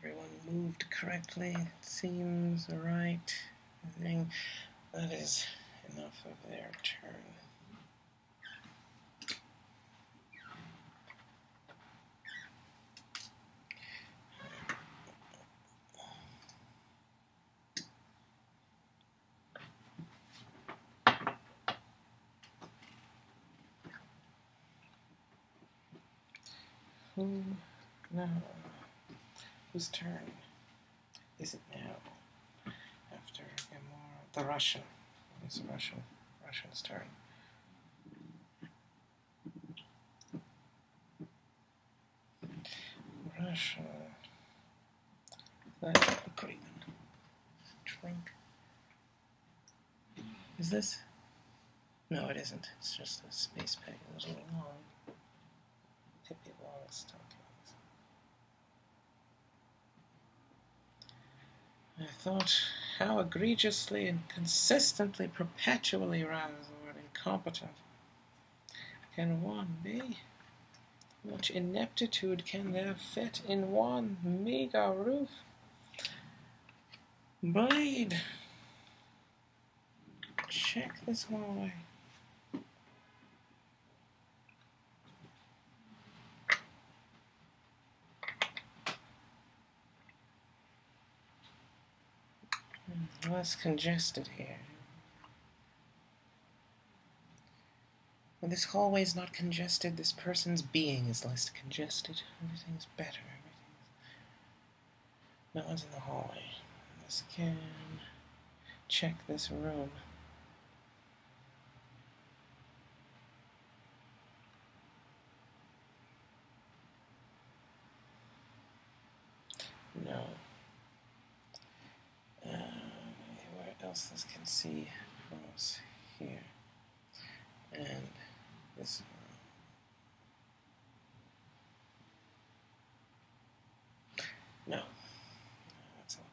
everyone moved correctly. It seems right. I think that is enough of their turn. Who now? Whose turn is it now? After Gamora, the Russian. It's Russian's turn. Russia. That agreement. Drink. Is this? No, it isn't. It's just a space peg. It was a little long. Pippi Longstockings. I thought, how egregiously and consistently, perpetually, rather, the word incompetent. Can one be? How much ineptitude can there fit in one meager roof? Blade! Check this hallway. Less congested here. When this hallway is not congested, this person's being is less congested. Everything's better. No one's in the hallway. Let's scan. Check this room. No. Where else this can see across here? And this room. No. That's all.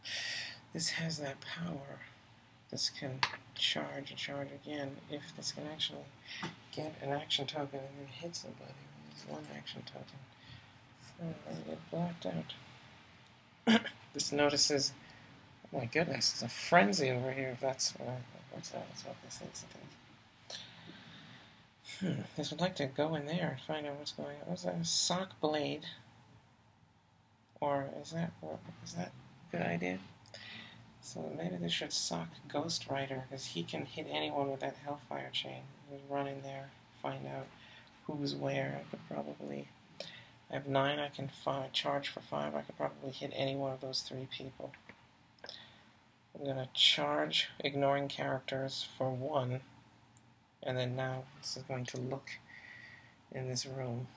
This has that power. This can charge and charge again if this can actually get an action token and then hit somebody. There's one action token. And get blacked out. This notices, oh my goodness, it's a frenzy over here if that's what's that? That's what this incident is. This would like to go in there and find out what's going on. Was that a sock blade? Or is that a good idea? So maybe this should sock Ghost Rider, because he can hit anyone with that Hellfire chain. Just run in there, find out who's where. I could probably, I have 9, I can charge for 5. I could probably hit any one of those 3 people. I'm going to charge ignoring characters for 1, and then now this is going to look in this room.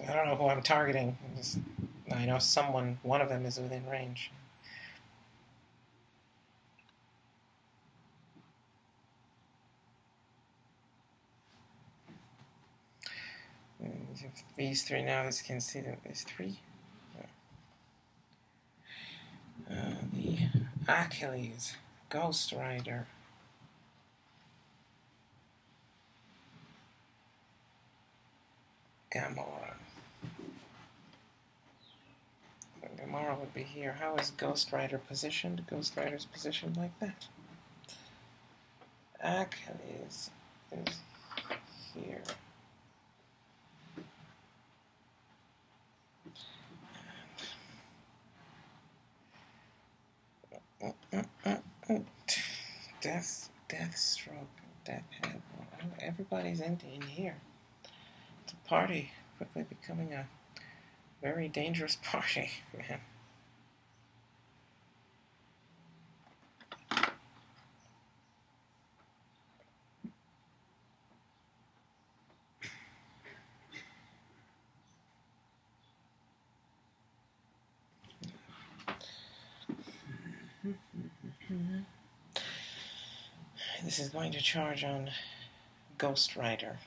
I don't know who I'm targeting. I know one of them is within range. And these 3 now, this can see that there's 3. The Achilles, Ghost Rider. Gamora. Gamora would be here. How is Ghost Rider positioned? Ghost Rider's positioned like that. Achilles is here. Deathstroke, Deathhead. Everybody's in here. It's a party, quickly becoming a very dangerous party, man. This is going to charge on Ghost Rider.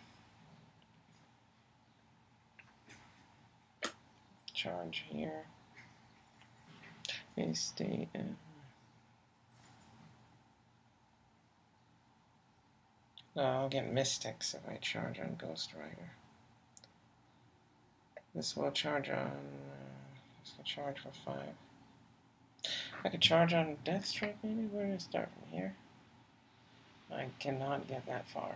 Charge here. Okay, stay. No, I'll get Mystics if I charge on Ghost Rider. This will charge on... this will charge for 5. I could charge on Deathstroke maybe? Where do I start from here? I cannot get that far.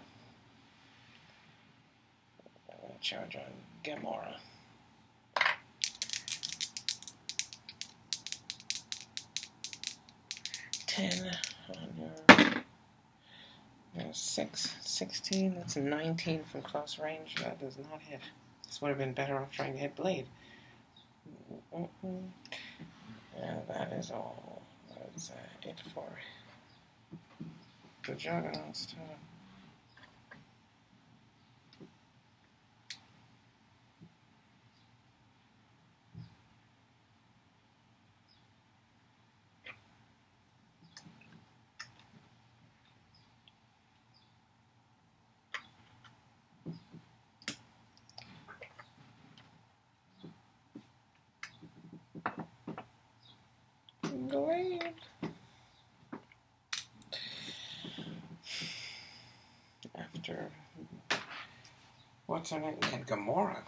I'm going to charge on Gamora. $10 on your 16. That's a 19 from close range. That does not hit. This would have been better off trying to hit Blade. And that is all. That is it for the Juggernauts. Blade. After what's her name? And Gamora.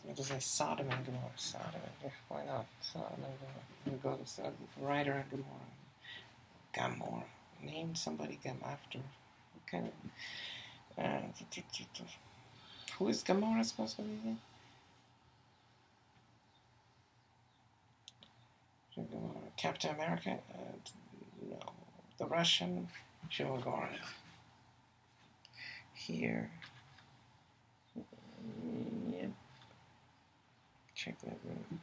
What does I say? Sodom and Gamora. Sodom and why not? Sodom and Gamora. We'll go to Sodom. Ryder and Gamora. Gamora. Name somebody after. What kind of? Who is Gamora supposed to be? Captain America? No. The Russian? Shilgorath. Here. Yep. Check that room.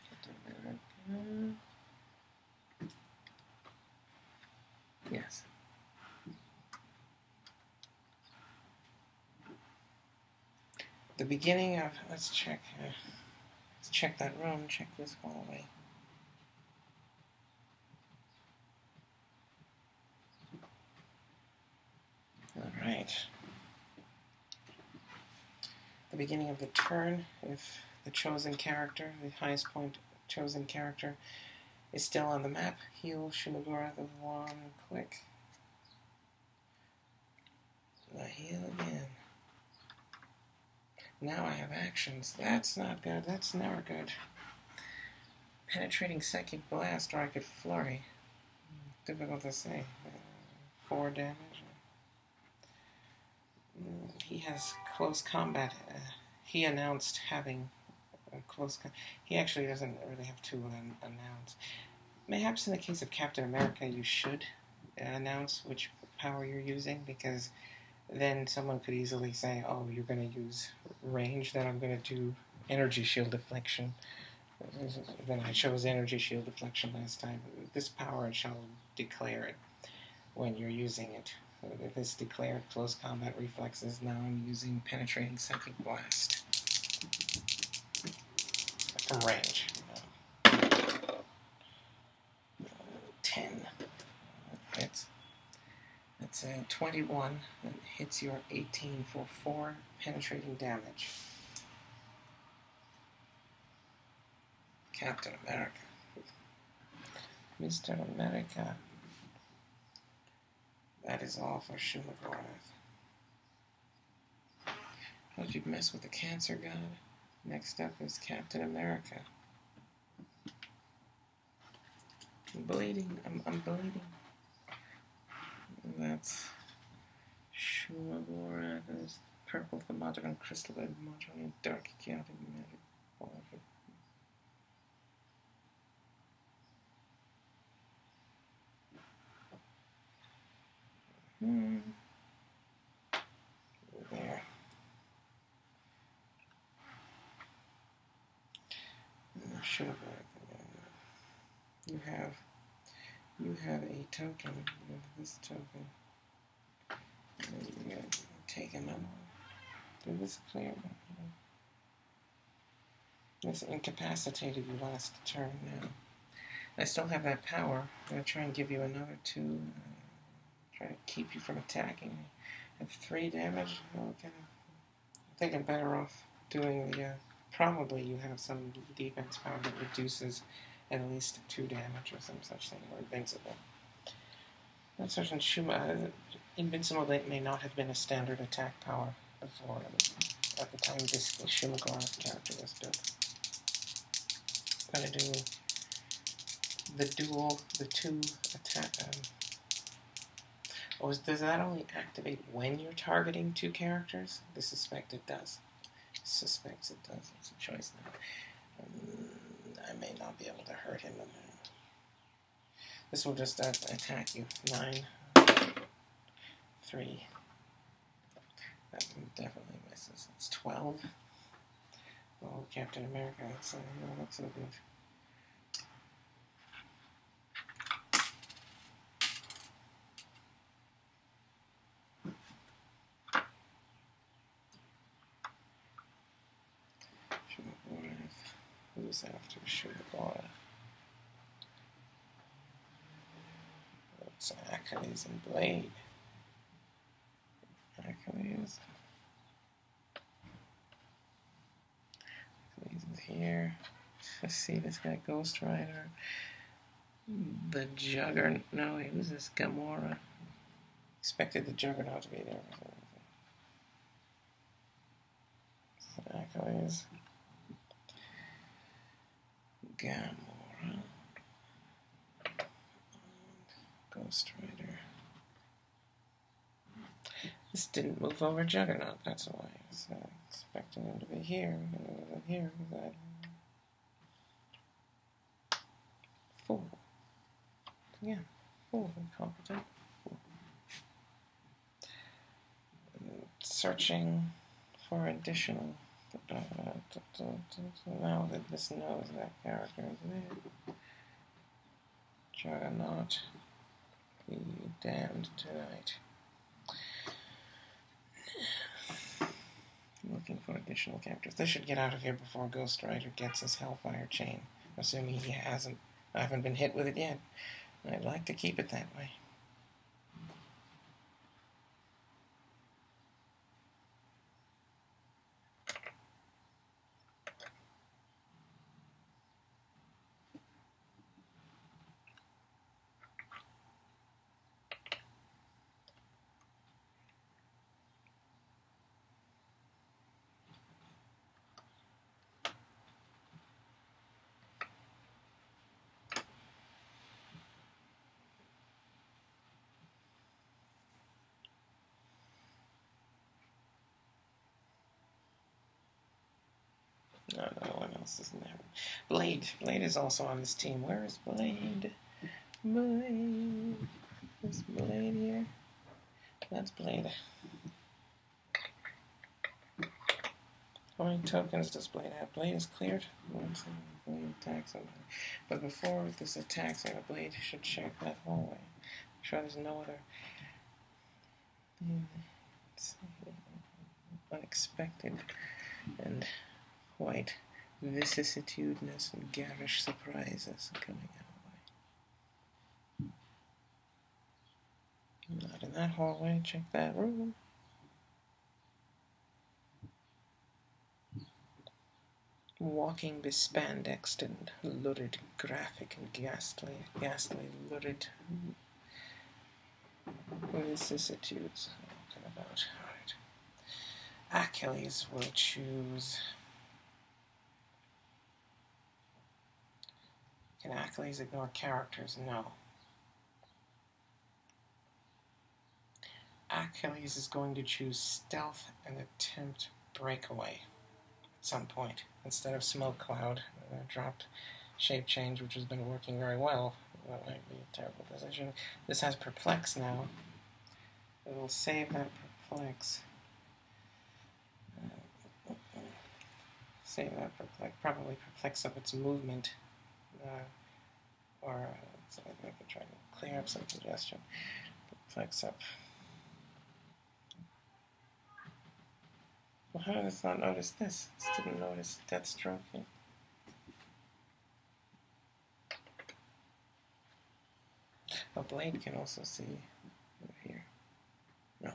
Captain America. Yes. The beginning of, let's check that room, check this hallway. Alright. The beginning of the turn, if the chosen character, the highest point chosen character, is still on the map, heal Shimagura with 1 click. The heal again. Now I have actions. That's not good. That's never good. Penetrating Psychic Blast, or I could Flurry. Difficult to say. 4 damage. He has close combat. He announced having close combat. He actually doesn't really have to announce. Mayhaps in the case of Captain America, you should announce which power you're using, because then someone could easily say, oh, you're going to use range, then I'm going to do energy shield deflection. Then I chose energy shield deflection last time. This power shall declare it when you're using it. This declared close combat reflexes. Now I'm using penetrating psychic blast from range. 10. That's a 21. That hits your 18 for 4 penetrating damage. Captain America. Mr. America. That is all for Shimagurath. How'd you mess with the Cancer God? Next up is Captain America. I'm bleeding. I'm bleeding. That's Shimagurath. There's purple thermogen, crystalline module, dark chaotic magic. There. Should have. You have a token. You have this token. And you're gonna take him out. Do this clear. This incapacitated you last turn now. I still have that power. I'm gonna try and give you another 2. Try to keep you from attacking me. I have 3 damage. Okay. I think I'm better off doing the probably you have some defense power that reduces at least 2 damage or some such thing, or invincible. That certain invincible may not have been a standard attack power before, at the time this Shumagora character was built. I'm going to do the 2 attack. Does that only activate when you're targeting 2 characters? I suspect it does. Suspects it does. It's a choice now. I may not be able to hurt him. This will just attack you. 9, 3. That definitely misses. It's 12. Oh, Captain America. That's not so good. Who's after Shumagora? It's Achilles and Blade. Achilles is here. Let's see, this guy Ghost Rider. The Juggernaut. No, who's this? Gamora. Expected the Juggernaut to be there. Achilles. Gamora. Ghost Rider. This didn't move over Juggernaut, that's why I was expecting him to be here. And it wasn't here. 4. Yeah, 4. Incompetent. 4. Searching for additional. Now that this knows that character is there. Juggernaut. Be damned tonight. Looking for additional characters. They should get out of here before Ghost Rider gets his Hellfire chain. Assuming he hasn't. I haven't been hit with it yet. I'd like to keep it that way. No, one else isn't there. Blade. Blade is also on this team. Where is Blade? Blade. Is Blade here? That's Blade. How many tokens does Blade have? Blade is cleared. Blade attacks somebody. But before this attacks, Blade should check that hallway. Make sure there's no other unexpected and quite vicissitudinous and garish surprises coming our way. Not in that hallway. Check that room. Walking bespandexed and lurid, graphic and ghastly, lurid vicissitudes. Talking about. Alright. Achilles will choose. Can Achilles ignore characters? No. Achilles is going to choose stealth and attempt breakaway at some point. Instead of smoke cloud, dropped shape change, which has been working very well. That might be a terrible decision. This has perplex now. It will save that perplex. Save that perplex. Probably perplex up its movement. Or so I could try to clear up some congestion. Perplex up. Well, how did it not notice this? It didn't notice Deathstroke here. A Blade can also see over here. No.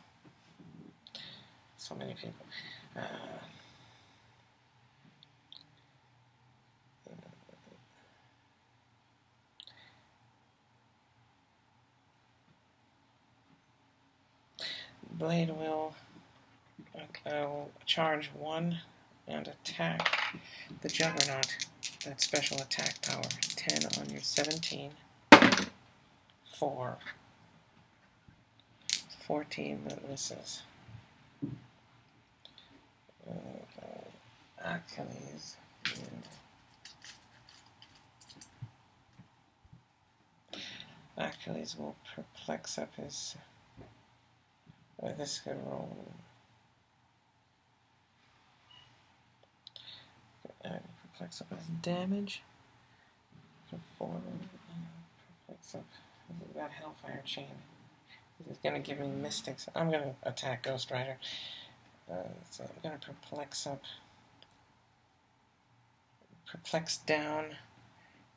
So many people. Blade will charge 1 and attack the Juggernaut. That special attack power. 10 on your 17. 4. 14 that misses. Achilles and Achilles will perplex up his. This could roll. Perplex up his damage. Perform. Perplex up that Hellfire chain. This is going to give me mystics. I'm going to attack Ghost Rider. So I'm going to perplex up. Perplex down.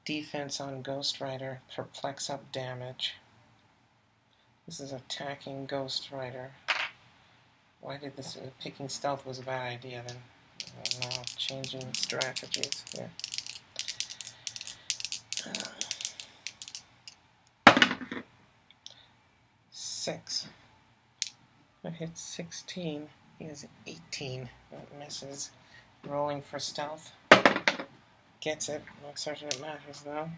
Defense on Ghost Rider. Perplex up damage. This is attacking Ghost Rider. Why did this? Picking stealth was a bad idea then. Now changing strategies here. 6. I hit 16. He has 18. That misses. Rolling for stealth. Gets it. Not certain it matters though.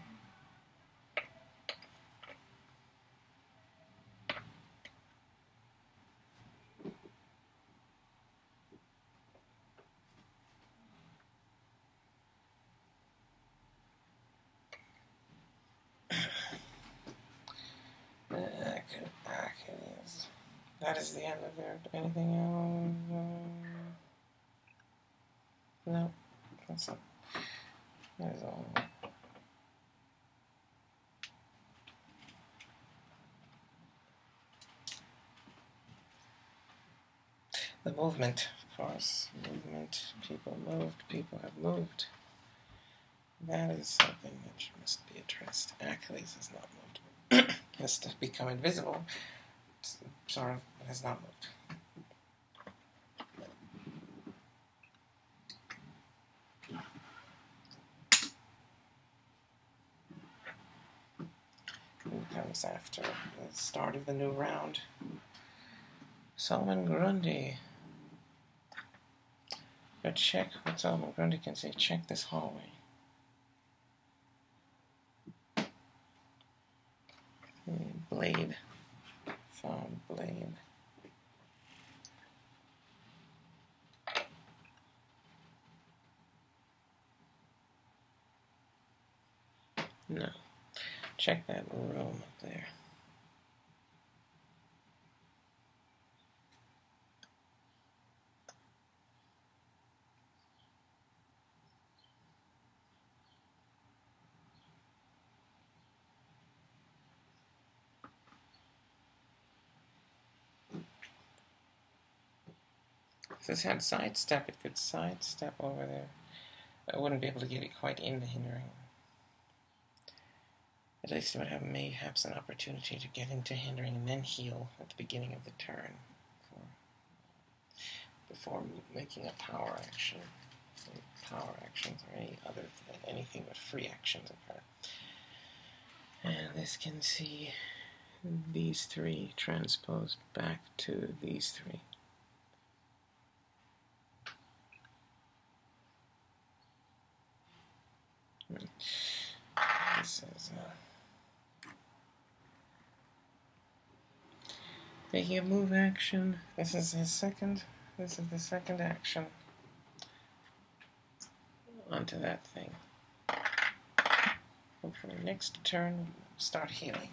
That is the end of there. Anything else? No. That's it. That is all. The movement, of course. Movement. People moved. People have moved. That is something that must be addressed. Achilles has not moved. Has to become invisible. Sort of has not moved. Who comes after the start of the new round? Solomon Grundy. But check what Solomon Grundy can say. Check this hallway. Blade. Found blade. No. Check that room up there. If this had sidestep, it could sidestep over there. I wouldn't be able to get it quite into hindering. At least it would have mayhaps an opportunity to get into hindering and then heal at the beginning of the turn before making a power action. Power actions or anything but free actions occur. And this can see these 3 transposed back to these 3. This is making a move action. This is his second. This is the second action onto that thing. Hopefully next turn, start healing.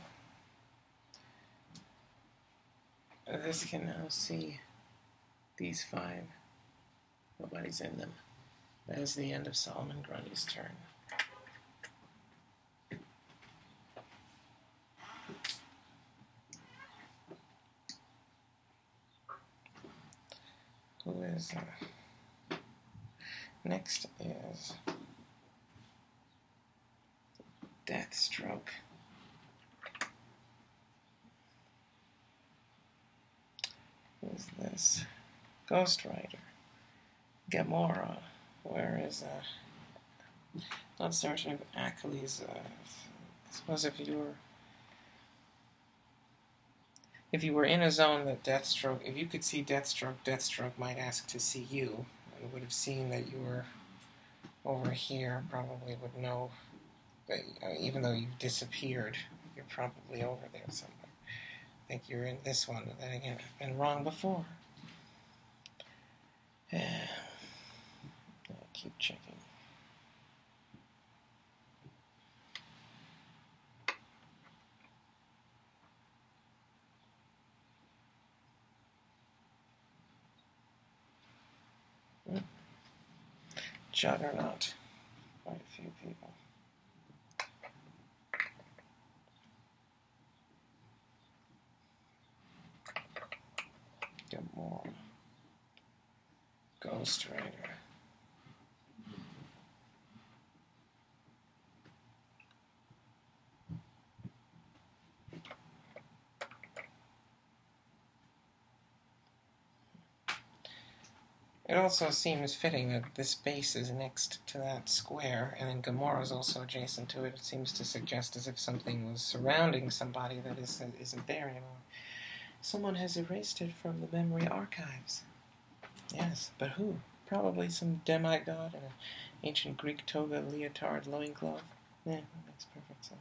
This can now see these 5. Nobody's in them. That is the end of Solomon Grundy's turn. Who is next is Deathstroke. Who's this? Ghost Rider. Gamora. Where is not certain if Achilles. I suppose if you were if you were in a zone that Deathstroke, if you could see Deathstroke, Deathstroke might ask to see you, and would have seen that you were over here, probably would know that even though you've disappeared, you're probably over there somewhere. I think you're in this one, but then again, I've been wrong before. I'll keep checking. Juggernaut. Quite a few people. Get more. Ghost Rider. It also seems fitting that this base is next to that square, and then Gamora is also adjacent to it. It seems to suggest as if something was surrounding somebody that isn't there anymore. Someone has erased it from the memory archives. Yes, but who? Probably some demigod in an ancient Greek toga, leotard, loincloth. Yeah, that makes perfect sense.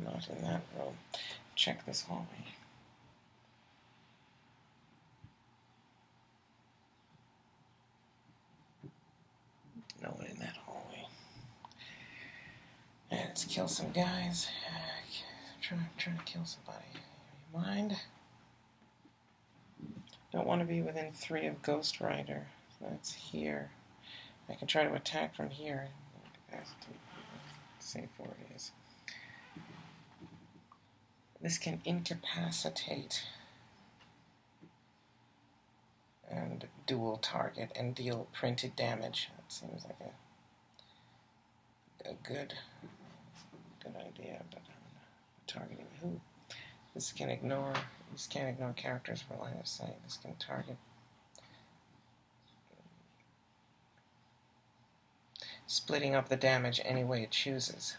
Not in that room. Check this hallway. No one in that hallway. And let's kill some guys. I'm trying to kill somebody. You mind? Don't want to be within 3 of Ghost Rider. So that's here. I can try to attack from here. Save where it is. This can incapacitate and dual target and deal printed damage. That seems like a good idea, but I'm targeting who? This can't ignore characters for line of sight. This can target splitting up the damage any way it chooses.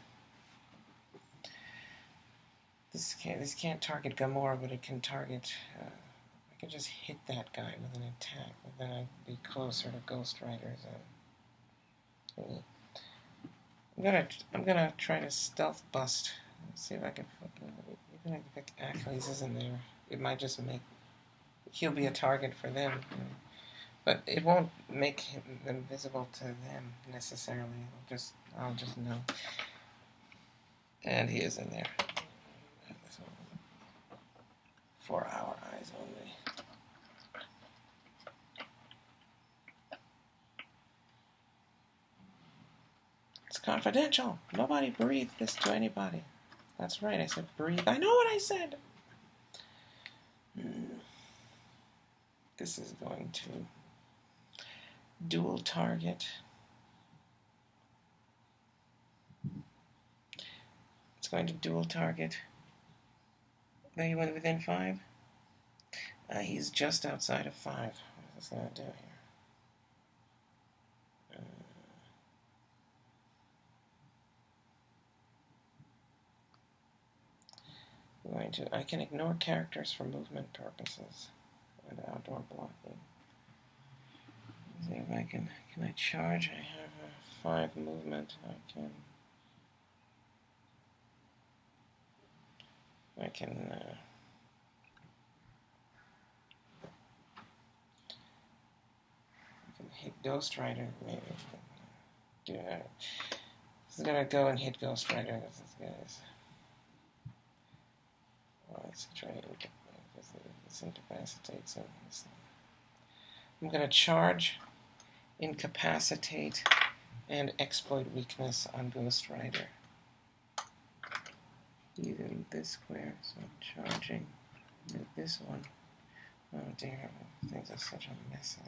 This can't target Gamora, but it can target. I can just hit that guy with an attack, but then I'd be closer to Ghost Rider's thingy. I'm gonna try to stealth bust. See if I can. Even if Achilles isn't there, it might just make. He'll be a target for them, but it won't make them visible to them necessarily. I'll just know. And he is in there. For our eyes only. It's confidential. Nobody breathe this to anybody. That's right, I said breathe. I know what I said! This is going to dual target. It's going to dual target. There you went within 5? He's just outside of 5. What is this going to do here? I can ignore characters for movement purposes and outdoor blocking. See if I can I charge? I have a 5 movement. I can hit Ghost Rider, maybe. Do that. This is gonna go and hit Ghost Rider. This guy's. Oh, let's try to this incapacitates him. I'm gonna charge, incapacitate, and exploit weakness on Ghost Rider. He's in this square, so I'm charging with this one. Oh dear, things are such a mess.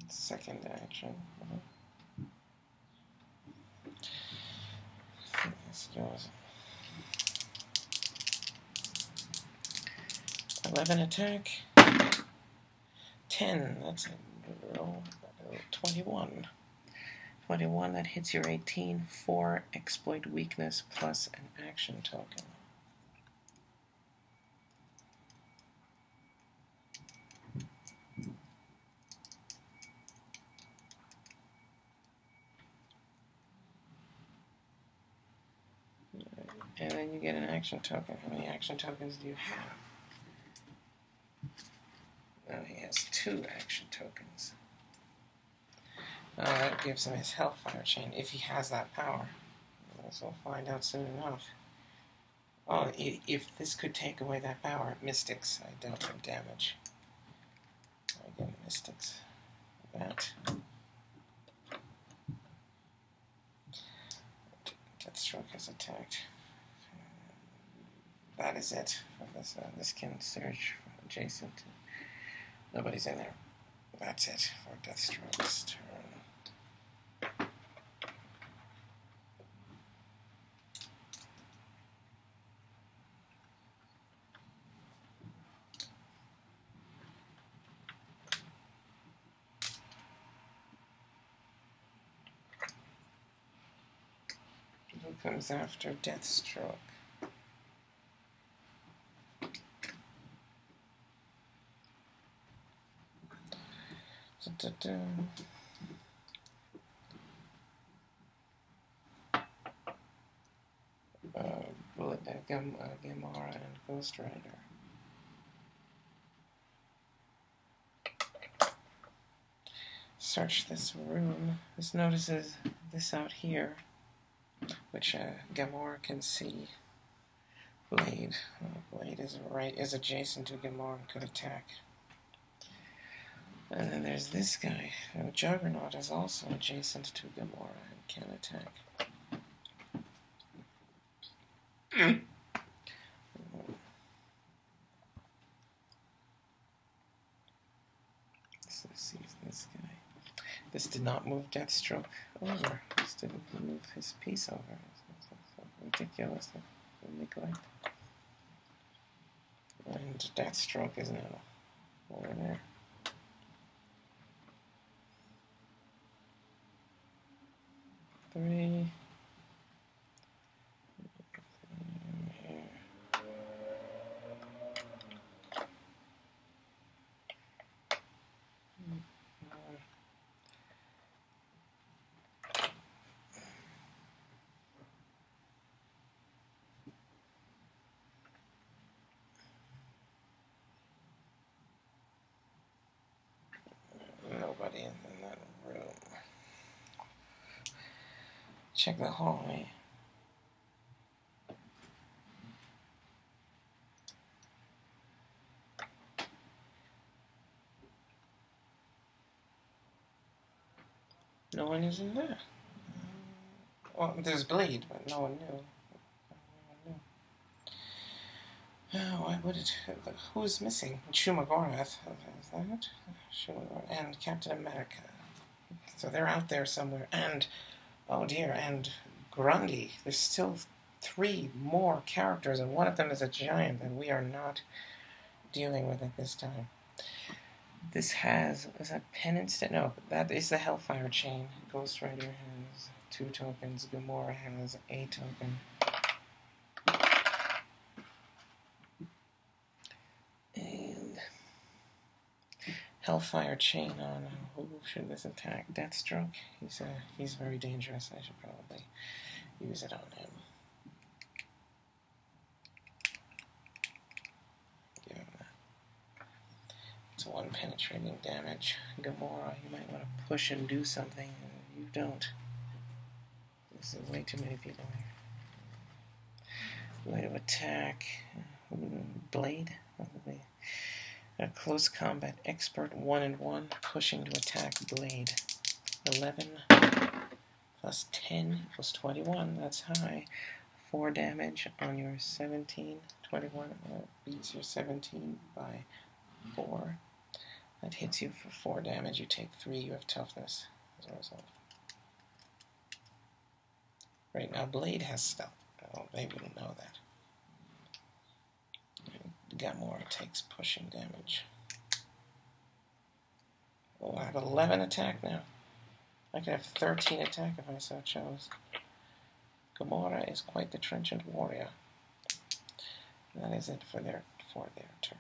Second action. goes 11 attack, 10, that's a roll, 21. 21, that hits your 18, 4 exploit weakness plus an action token. And then you get an action token. How many action tokens do you have? Now he has 2 action tokens. That gives him his Hellfire Chain, if he has that power. As we'll find out soon enough. Oh, if this could take away that power, Mystics, I dealt him damage. I get Mystics. That. Deathstroke has attacked. That is it for this. This can search for adjacent. Nobody's in there. That's it for Deathstroke's turn. Who comes after Deathstroke? Gamora and Ghost Rider. Search this room. This notices this out here, which Gamora can see. Blade. Blade is adjacent to Gamora and could attack. And then there's this guy. Juggernaut is also adjacent to Gamora and can attack. So see this guy. This did not move Deathstroke over. This didn't move his piece over. It's so ridiculous. Neglect. And Deathstroke is now over there. Three. Nobody in that room. Check the hallway. No one is in there. Well, there's Blade, but no one knew. Why would it? Who's missing? Shumagorath. Is that it? Shumagorath and Captain America. So they're out there somewhere. And, oh dear, and Grundy. There's still 3 more characters, and one of them is a giant, and we are not dealing with it this time. This has, is that Penance? No, that is the Hellfire Chain. Ghost Rider has 2 tokens. Gamora has a token. And Hellfire Chain on who should this attack? Deathstroke. He's very dangerous. I should probably use it on him. Give him that. It's 1 penetrating damage. Gamora, you might want to push and do something, and you don't. This is way too many people here. Way to attack. Blade. A close combat expert 1-1, pushing to attack Blade. 11 plus 10 equals 21. That's high. 4 damage on your 17. 21 beats your 17 by 4. That hits you for 4 damage. You take 3. You have toughness as a result. Right now, Blade has stealth. Well, they wouldn't know that. Gamora takes pushing damage. Oh, I have 11 attack now. I could have 13 attack if I so chose. Gamora is quite the trenchant warrior. That is it for their turn.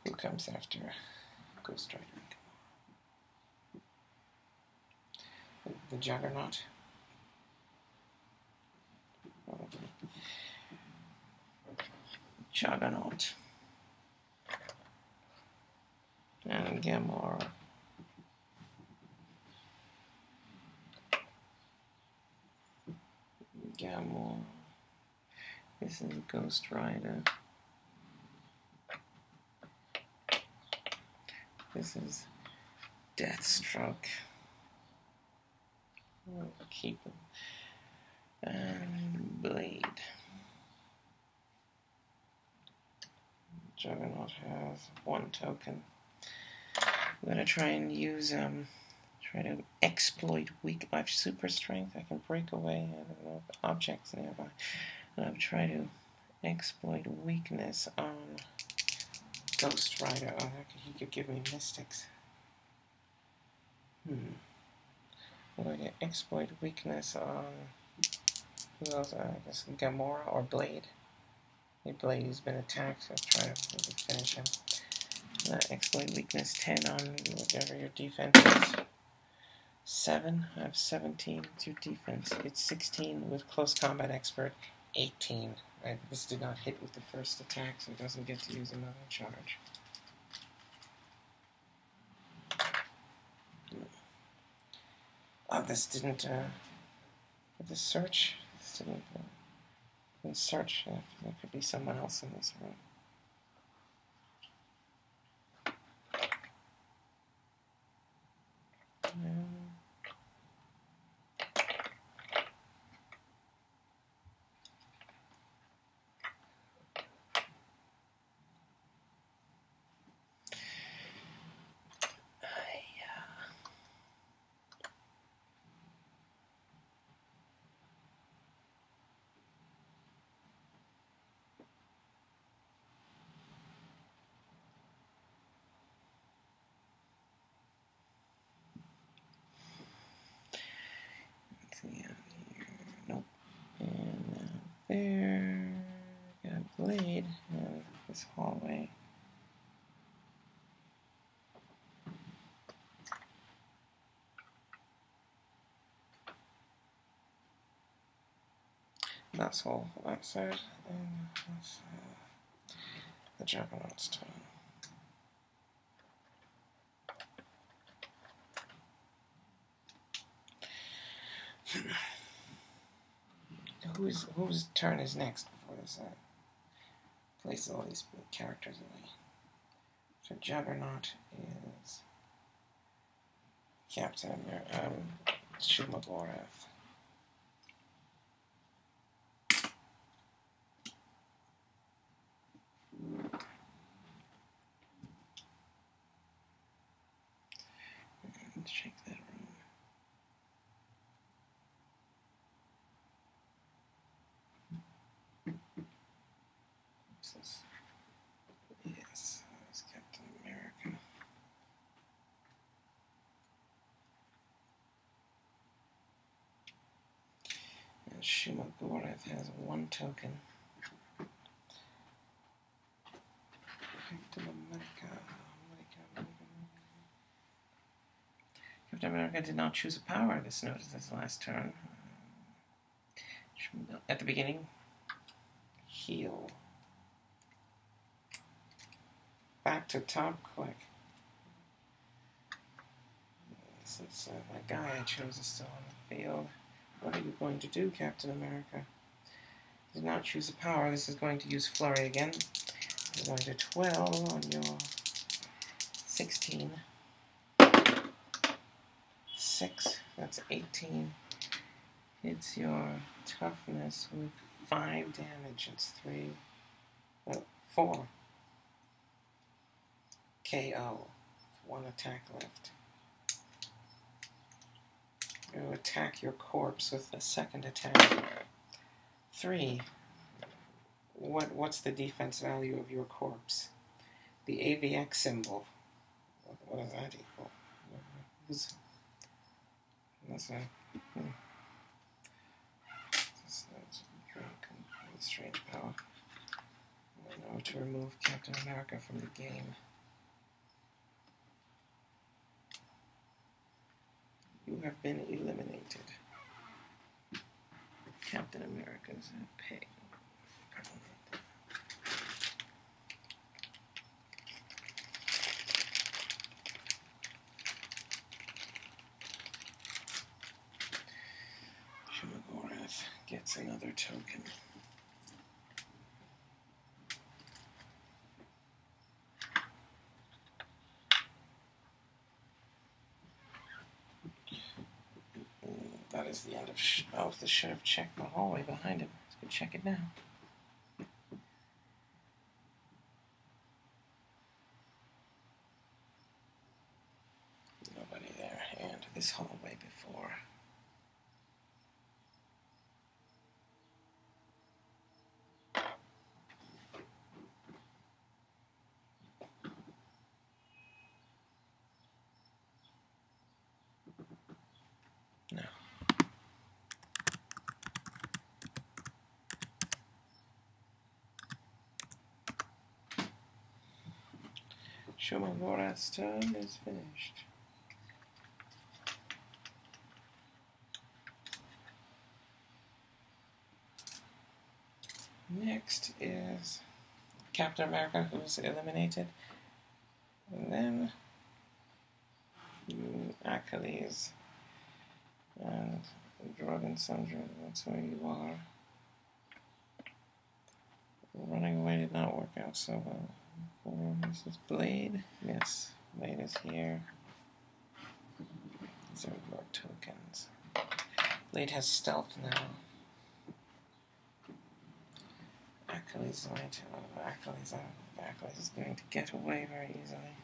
Who comes after Ghost Rider? The Juggernaut. Juggernaut. And Gamora. Gamora. This is Ghost Rider. This is Deathstroke. We'll keep him. And Blade. Juggernaut has 1 token. I'm gonna try and use try to exploit weak life super strength. I can break away. I don't know if objects nearby. And I'll try to exploit weakness on Ghost Rider. Oh, he could give me mystics. I'm going to exploit weakness on who else? I guess Gamora or Blade. Blade has been attacked, so I'll try to finish him. Exploit weakness 10 on whatever your defense is. 7. I have 17. It's your defense. It's 16 with close combat expert. 18. Right? This did not hit with the first attack, so it doesn't get to use another charge. Oh, this didn't. With the search, this didn't. Search. There could be someone else in this room. Nope. And there. Got Blade. And this hallway. That's all for that side. And that's the Juggernaut's turn. Whose turn is next before this places all these characters away? So Juggernaut is Captain America, Shumagorath. Let's shake that room. Yes, that's Captain America. And Shumagorath has 1 token. Captain America. Captain America did not choose a power. This notice his last turn. At the beginning, heal. Back to top quick. Since that guy I chose is still on the field. What are you going to do, Captain America? Did not choose a power. This is going to use Flurry again. You're going to 12 on your 16. 6. That's 18. Hits your toughness with 5 damage. It's 4. KO. 1 attack left. You attack your corpse with a second attack. 3. What's the defense value of your corpse? The AVX symbol. What does that equal? That's a strange power. I know to remove Captain America from the game. You have been eliminated. Captain America's pay. Shumagorath gets another token. That is the end of the should have checked the hallway behind him. Let's go check it now. Nobody there. And this hallway before. No. Shumagorath's turn is finished. Next is Captain America, who's eliminated. And then Achilles and Drug and Sundry, that's where you are. Running away did not work out so well. This is Blade. Yes, Blade is here. These are more tokens. Blade has stealth now. Achilles is going to get away very easily.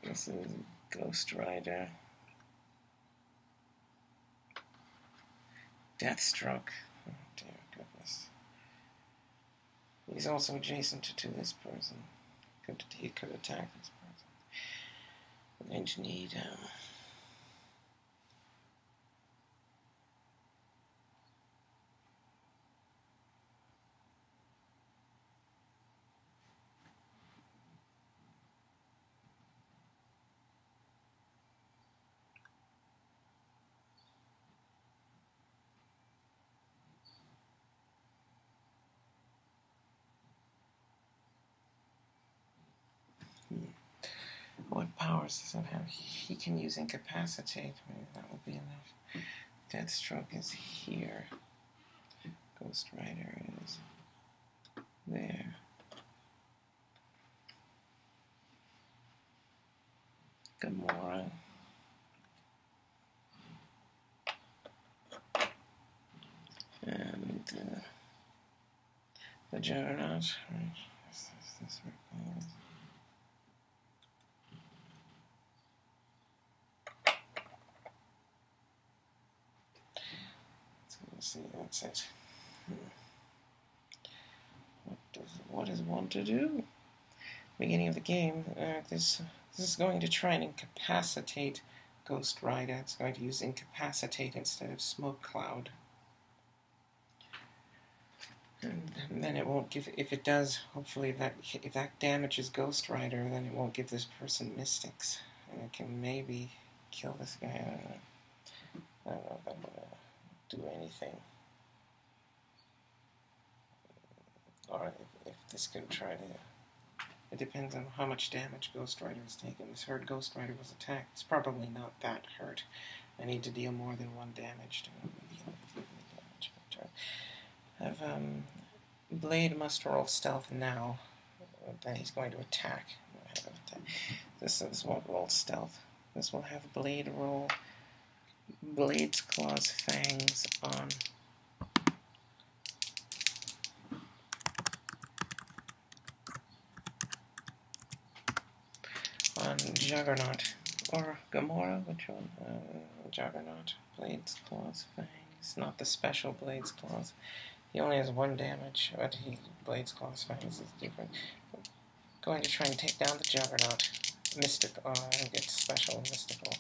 This is Ghost Rider. Deathstroke. Oh dear goodness. He's also adjacent to this person. He could attack this person. We're going to need what powers does that have? He can use incapacitate. Maybe that will be enough. Deathstroke is here. Ghost Rider is there. Gamora. And the Juggernaut. Right. This requires. See, that's it. What does one to do? Beginning of the game, this is going to try and incapacitate Ghost Rider. It's going to use incapacitate instead of smoke cloud. And then it won't give. If it does, hopefully if that damages Ghost Rider, then it won't give this person mystics, and it can maybe kill this guy. I don't know if I'm gonna do anything, or if this can try to. It depends on how much damage Ghost Rider has taken. This hurt Ghost Rider was attacked. It's probably not that hurt. I need to deal more than 1 damage to have Blade must roll stealth now. Then he's going to attack. This won't roll stealth. This will have blade roll. Blades, claws, fangs on Juggernaut. Or Gamora, which one? Juggernaut. Blades, claws, fangs. Not the special blades, claws. He only has 1 damage, but blades, claws, fangs is different. Going to try and take down the Juggernaut. Mystical, and get special and mystical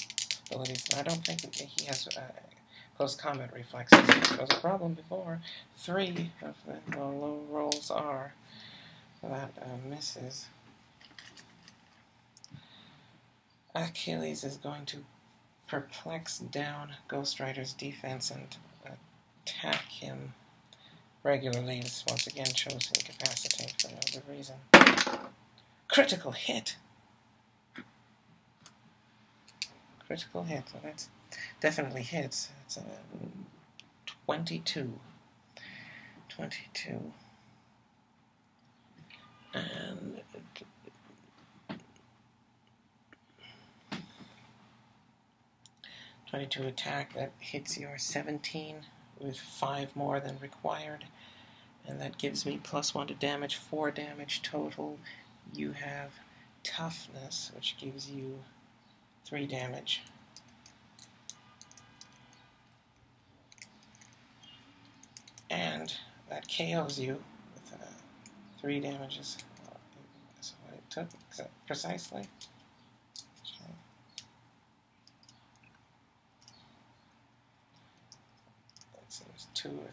abilities. I don't think he has close combat reflexes. It was a problem before. 3 of the low rolls are. That misses. Achilles is going to perplex down Ghost Rider's defense and attack him regularly. This once again shows incapacitate for no good reason. Critical hit! Critical hit. So that's definitely hits. It's a 22. 22. And 22 attack, that hits your 17 with 5 more than required, and that gives me +1 to damage, 4 damage total. You have toughness, which gives you 3 damage. And that KOs you with 3 damages. That's what it took precisely. So there's 2 of them.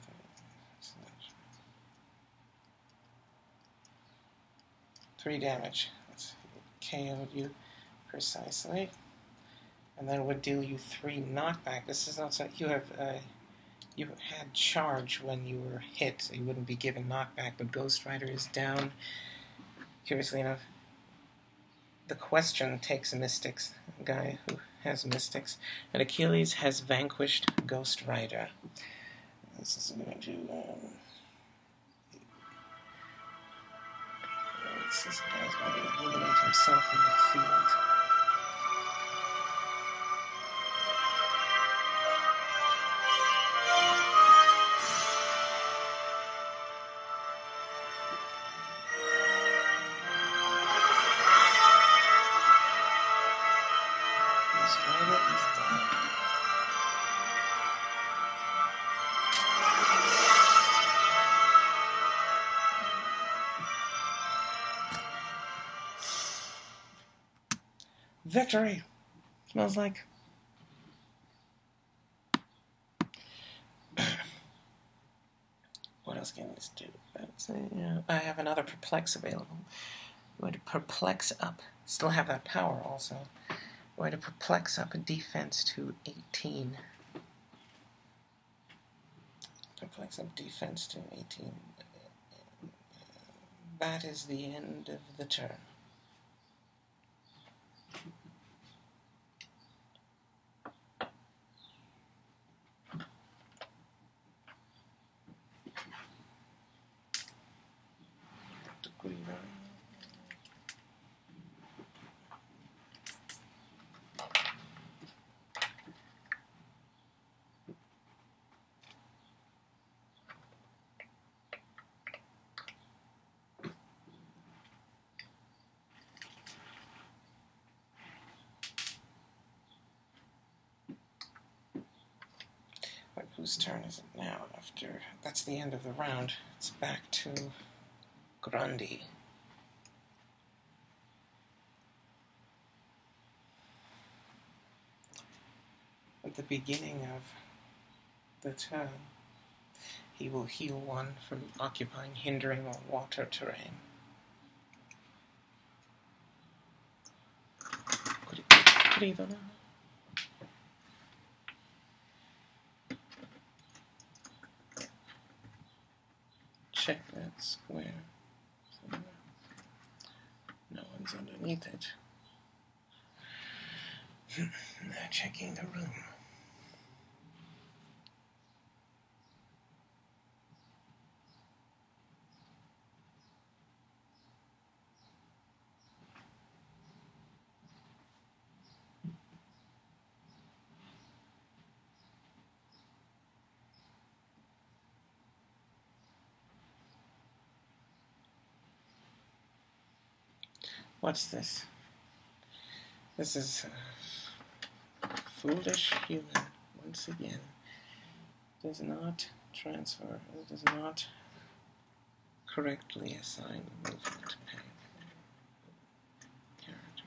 3 damage. That's KO'd you precisely. And then would deal you 3 knockback. This is also, you had charge when you were hit, so you wouldn't be given knockback, but Ghost Rider is down. Curiously enough, the question takes Mystics, a guy who has Mystics, and Achilles has vanquished Ghost Rider. This is going to this guy's going to eliminate himself in the field. Ghost Rider is dead. Victory! Smells like. What else can this do? I have another perplex available. I'm going to perplex up. Still have that power also. I'm going to perplex up a defense to 18. Perplex up defense to 18. That is the end of the turn. Whose turn is it now? After that's the end of the round. It's back to Grundy. At the beginning of the turn, he will heal 1 from occupying, hindering, or water terrain. Check that square. No one's underneath it. Now checking the room. What's this? This is foolish human, once again. Does not transfer, does not correctly assign movement peg. Character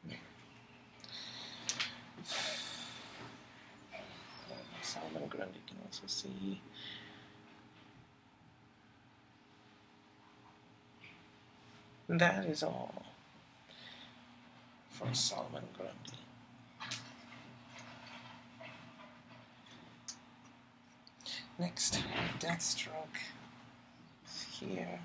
peg. Solomon Grundy can also see. That is all for Solomon Grundy. Next, Deathstroke is here.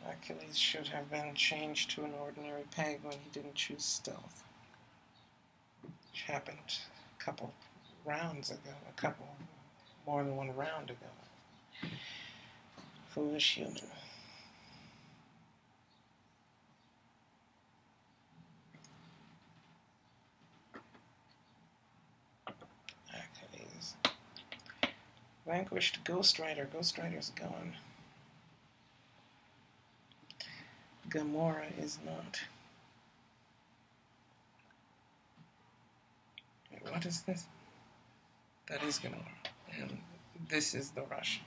Heroclix should have been changed to an ordinary peg when he didn't choose stealth, which happened a couple rounds ago, more than one round ago. Foolish human. Heroclix. Vanquished Ghost Rider. Ghost Rider's gone. Gamora is not. What is this? That is Gamora. And this is the Russian.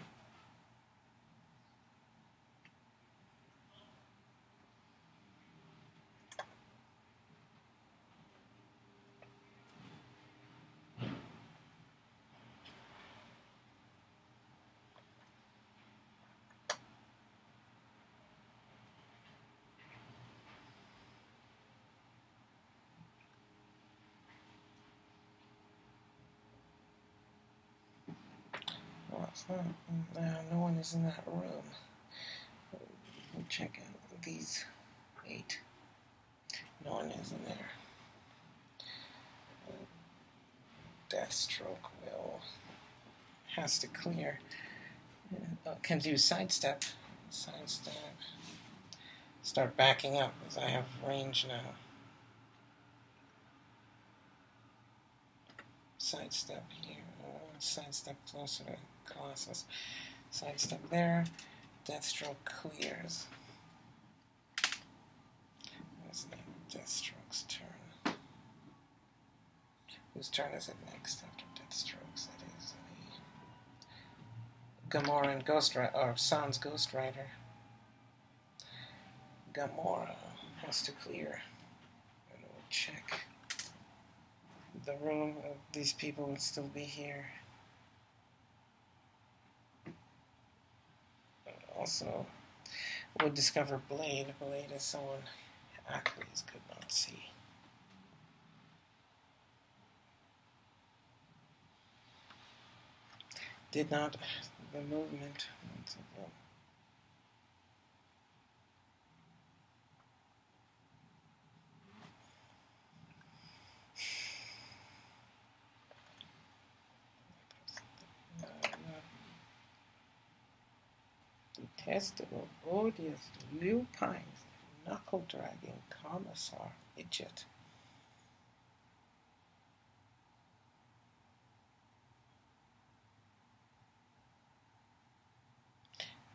No one is in that room. We'll check out these 8. No one is in there. Deathstroke has to clear. Can do sidestep. Start backing up because I have range now. Sidestep here. Sidestep closer to Colossus. Sidestep there. Deathstroke clears. What's the name of Deathstroke's turn? Whose turn is it next after Deathstroke's? That is Gamora and Ghost Rider, or Sans Ghost Rider. Gamora has to clear. And we'll check the room. These people would still be here. Also, would discover Blade. Blade is someone Heroclix could not see. Did not the movement once again. Detestable, odious, lupine, knuckle-dragging commissar, idiot.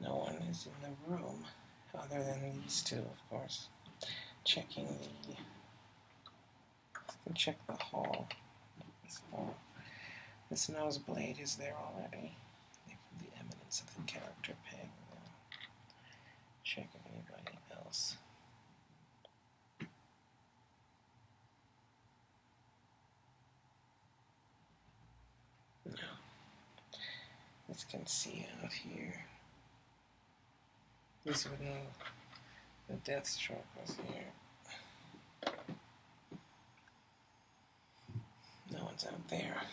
No one is in the room, other than these two, of course. Checking the... check the hall. This Noseblade is there already. The eminence of the character peg. Check anybody else. No. This can see out here. This would know the Deathstroke was here. No one's out there,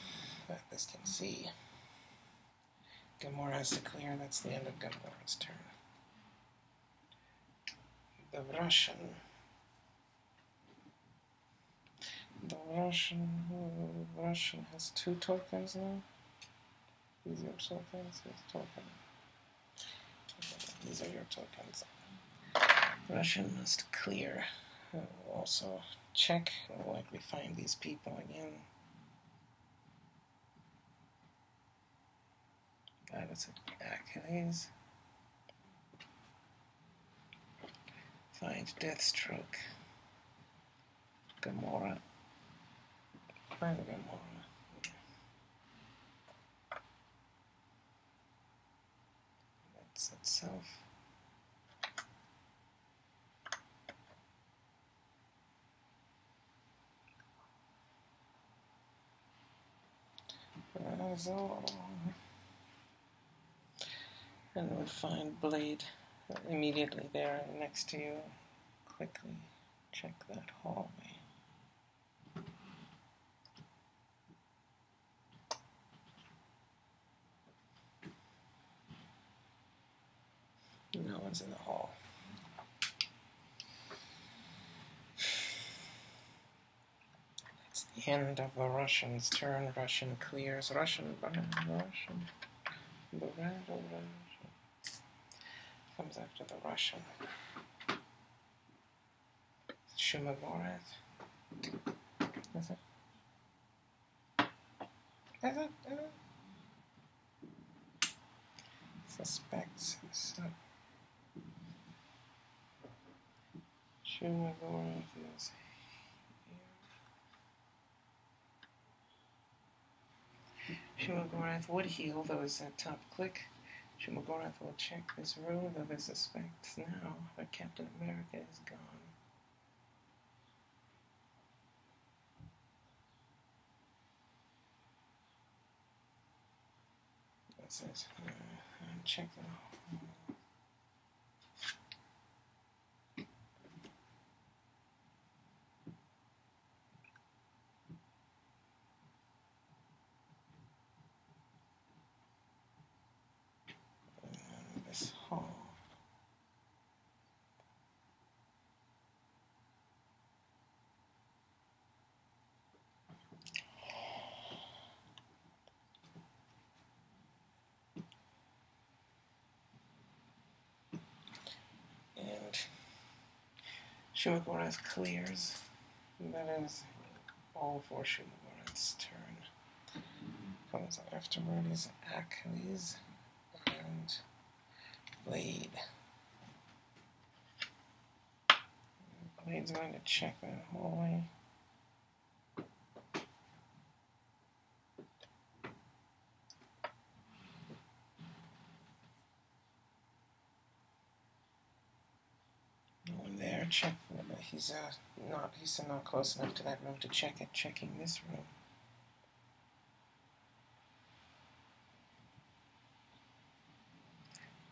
but this can see. Gamora has to clear. That's the end of Gamora's turn. The Russian has 2 tokens now. These are your tokens. His token. These are your tokens. Russian must clear. We'll also check. We'll likely find these people again. Guy with Achilles. Find Deathstroke. Gamora. Find Gamora. That's itself. And we'll find Blade immediately there next to you. Quickly check that hallway. No one's in the hall. It's the end of the Russians' turn. Russian clears. Russian. Comes after the Russian. Shumagorath. Is it? Is it? Suspects. So. Shumagorath is here. Shumagorath would heal those at top click. Shumagorath will check this room, though the suspects now that Captain America is gone. That's it. Check them out. This hall. And Shumagorath clears. That is all for Shumagorath's turn. Comes afterward is Achilles and Blade. Blade's going to check that hallway. No one there. Check. He's not close enough to that room to check it. Checking this room.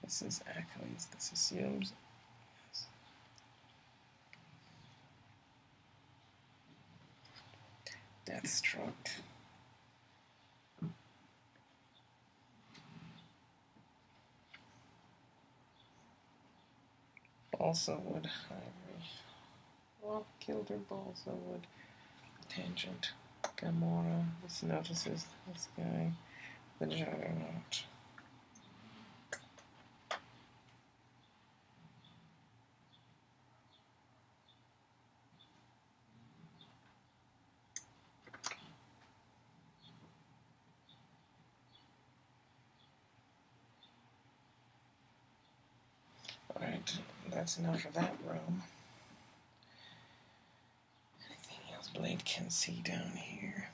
This is Achilles. This assumes. Deathstroke. Balsa wood. Ivory. Well, killed her balsa wood. Tangent. Gamora. This notices this guy. The Juggernaut. Alright, that's enough for that room. Anything else Blade can see down here?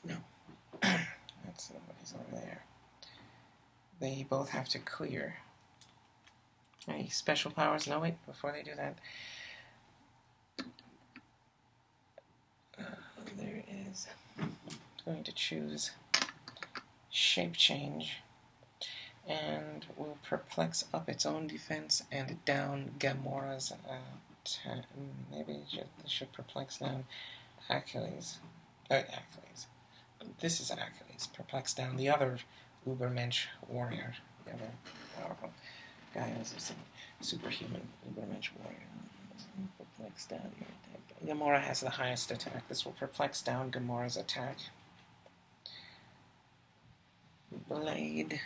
No. That's nobody's over there. They both have to clear. Any special powers? No, wait, before they do that. There is going to choose shape change and will perplex up its own defense and down Gamora's maybe it should perplex down Achilles. Achilles. This is Achilles. Perplex down the other Ubermensch warrior. The other powerful guy who's a superhuman Ubermensch warrior. Perplex down here. Gamora has the highest attack. This will perplex down Gamora's attack. Blade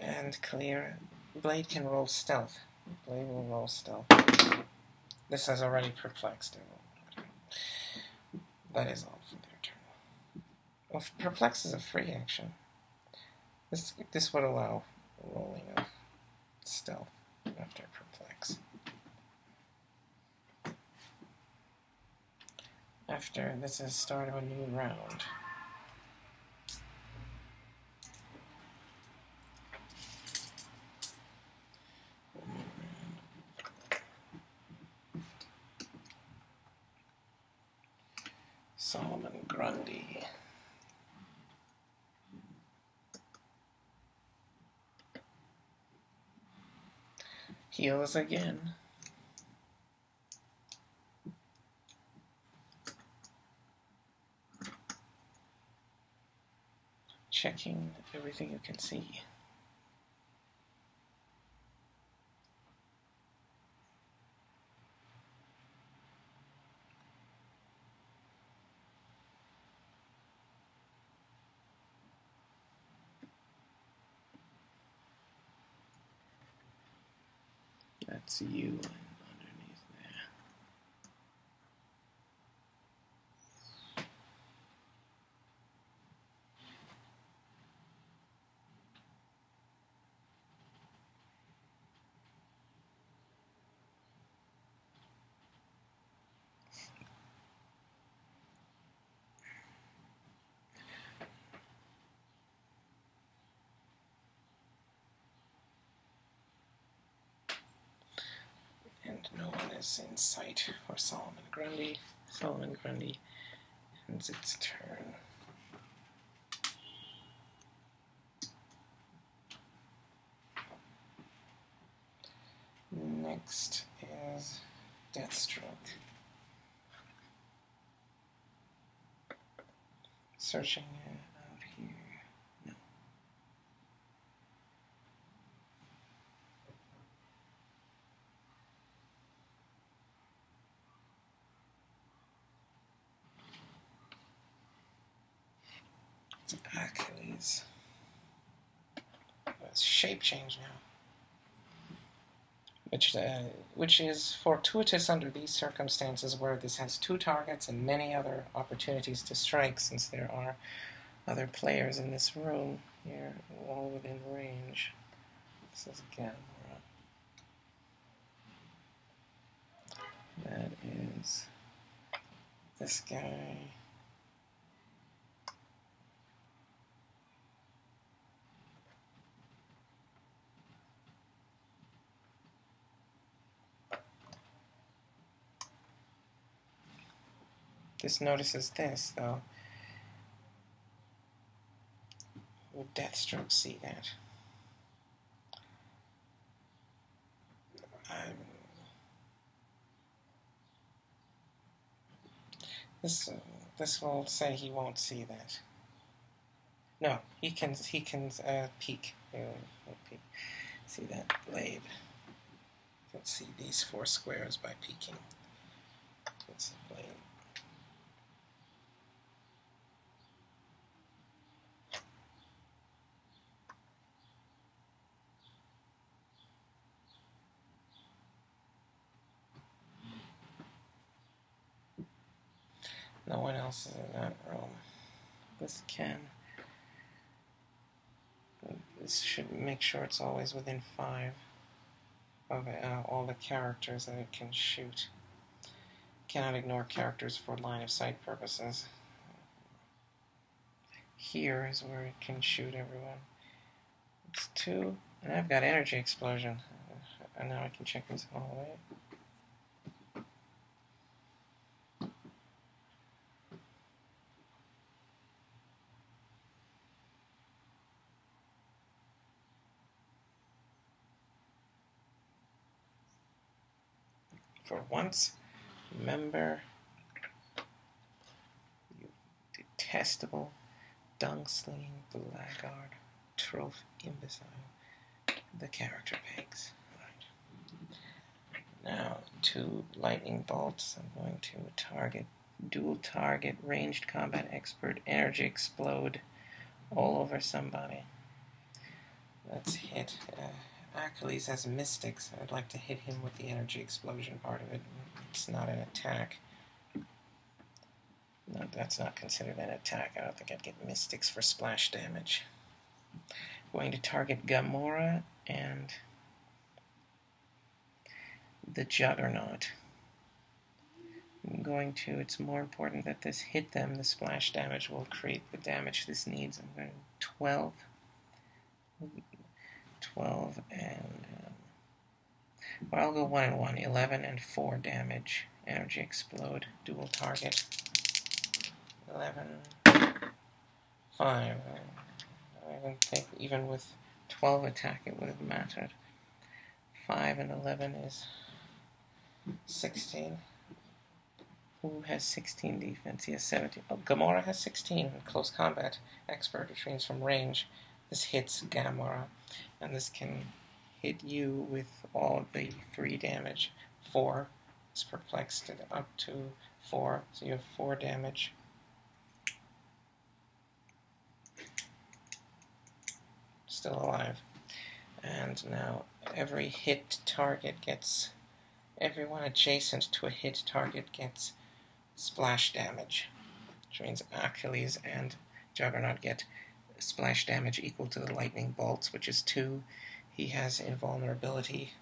and clear. Blade can roll stealth. Blade will roll still. This has already perplexed it. That is all for their turn. Well, perplex is a free action. This would allow rolling of stealth after perplex. After this is start of a new round. Solomon Grundy. Heals again. Checking everything you can see. That's you underneath there. And no one is in sight for Solomon Grundy. Solomon Grundy ends its turn. Next is Deathstroke. Searching out here. No. It's Achilles. It's shape change now. Which is fortuitous under these circumstances where this has two targets and many other opportunities to strike, since there are other players in this room here, all within range. This is Gamora. That is this guy. This notices this, though. Will Deathstroke see that? This will say he won't see that. No, he can peek. He'll peek. See that blade. He'll see these 4 squares by peeking. It's a blade. No one else is in that room. This can. This should make sure it's always within 5 of all the characters that it can shoot. Cannot ignore characters for line of sight purposes. Here is where it can shoot everyone. It's 2, and I've got energy explosion. And now I can check this all the way. For once, remember, you detestable, dung-slinging blackguard, troth imbecile, the character pegs. Right. Now, 2 lightning bolts. I'm going to dual target, ranged combat expert, energy explode all over somebody. Let's hit Achilles has mystics. I'd like to hit him with the energy explosion part of it. It's not an attack. No, that's not considered an attack. I don't think I'd get mystics for splash damage. Going to target Gamora and the Juggernaut. I'm going to, it's more important that this hit them. The splash damage will create the damage this needs. I'm going to 12 and, well, I'll go 1 and 1, 11 and 4 damage. Energy explode, dual target. 11, 5. I don't think even with 12 attack it would have mattered. 5 and 11 is 16. Who has 16 defense? He has 17. Oh, Gamora has 16. Close combat expert, which means from range. This hits Gamora, and this can hit you with all of the 3 damage. 4 is perplexed up to 4, so you have 4 damage. Still alive. And now every hit target gets, everyone adjacent to a hit target gets splash damage, which means Achilles and Juggernaut get splash damage equal to the lightning bolts, which is 2. He has invulnerability,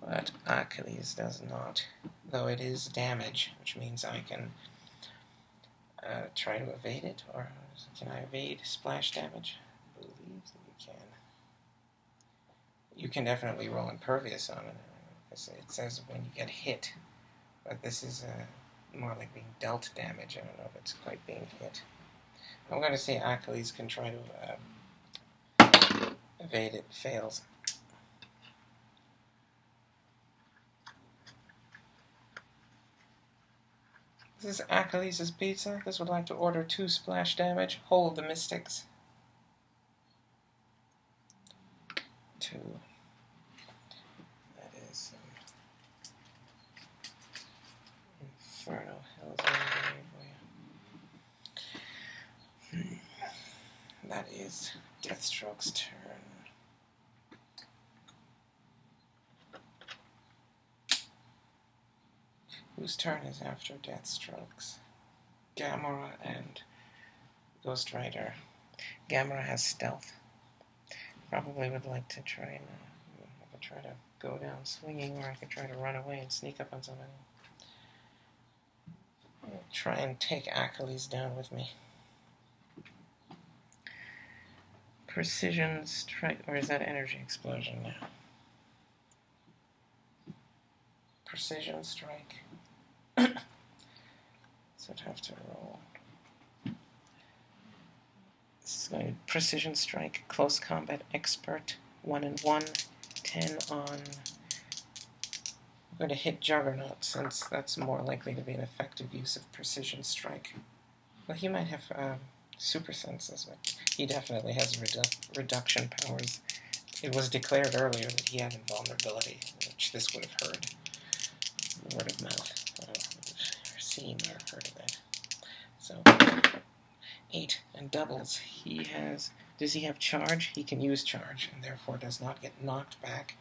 but Achilles does not, though it is damage, which means I can try to evade it, or can I evade splash damage? I believe that you can. You can definitely roll impervious on it, because it says when you get hit, but this is more like being dealt damage. I don't know if it's quite being hit. I'm going to say Achilles can try to evade it. Fails. This is Achilles' pizza. This would like to order 2 splash damage. Hold the mystics. 2. That is Inferno. Hell's That is Deathstroke's turn. Whose turn is after Deathstroke's? Gamora and Ghost Rider. Gamora has stealth. Probably would like to try and I could try to go down swinging, or I could try to run away and sneak up on somebody. I'll try and take Achilles down with me. Precision strike, or is that energy explosion now? Precision strike. So I'd have to roll. This is going to precision strike, close combat expert, 1 and 1, 10 on. I'm going to hit Juggernaut, since that's more likely to be an effective use of precision strike. Well, he might have super senses, but he definitely has reduction powers. It was declared earlier that he had invulnerability, which this would have heard. Word of mouth. I don't know if you've seen or heard of that. So 8 and doubles. He has. Does he have charge? He can use charge, and therefore does not get knocked back.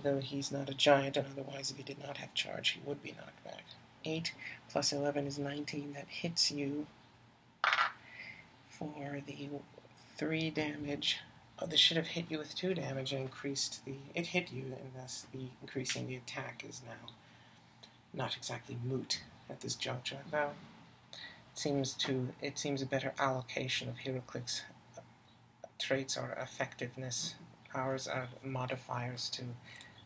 Though he's not a giant, and otherwise, if he did not have charge, he would be knocked back. 8 plus 11 is 19. That hits you for the 3 damage. Oh, this should have hit you with 2 damage and increased the. It hit you, and thus the increasing the attack is now not exactly moot at this juncture, though. It seems a better allocation of heroclix traits or effectiveness powers of modifiers to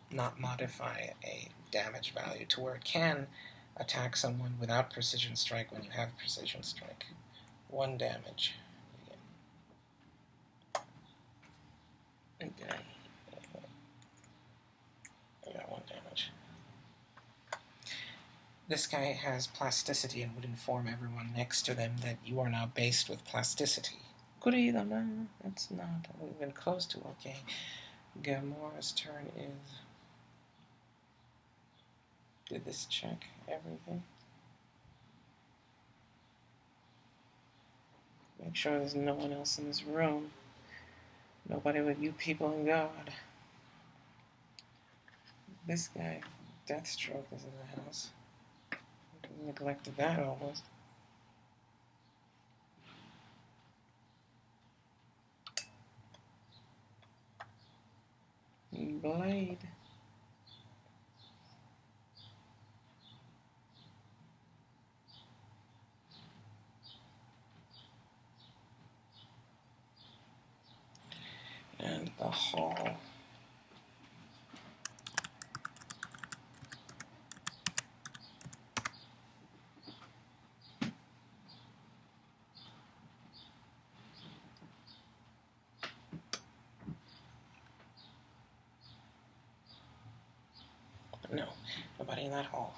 not modify a damage value to where it can attack someone without precision strike when you have precision strike. 1 damage. Okay. I got 1 damage. This guy has plasticity and would inform everyone next to them that you are now based with plasticity. Good either, man. That's not even close to okay. Gamora's turn is. Did this check everything? Make sure there's no one else in this room. Nobody with you people and God. This guy, Deathstroke, is in the house. Neglected that almost. Blade. And the hall. No, nobody in that hall.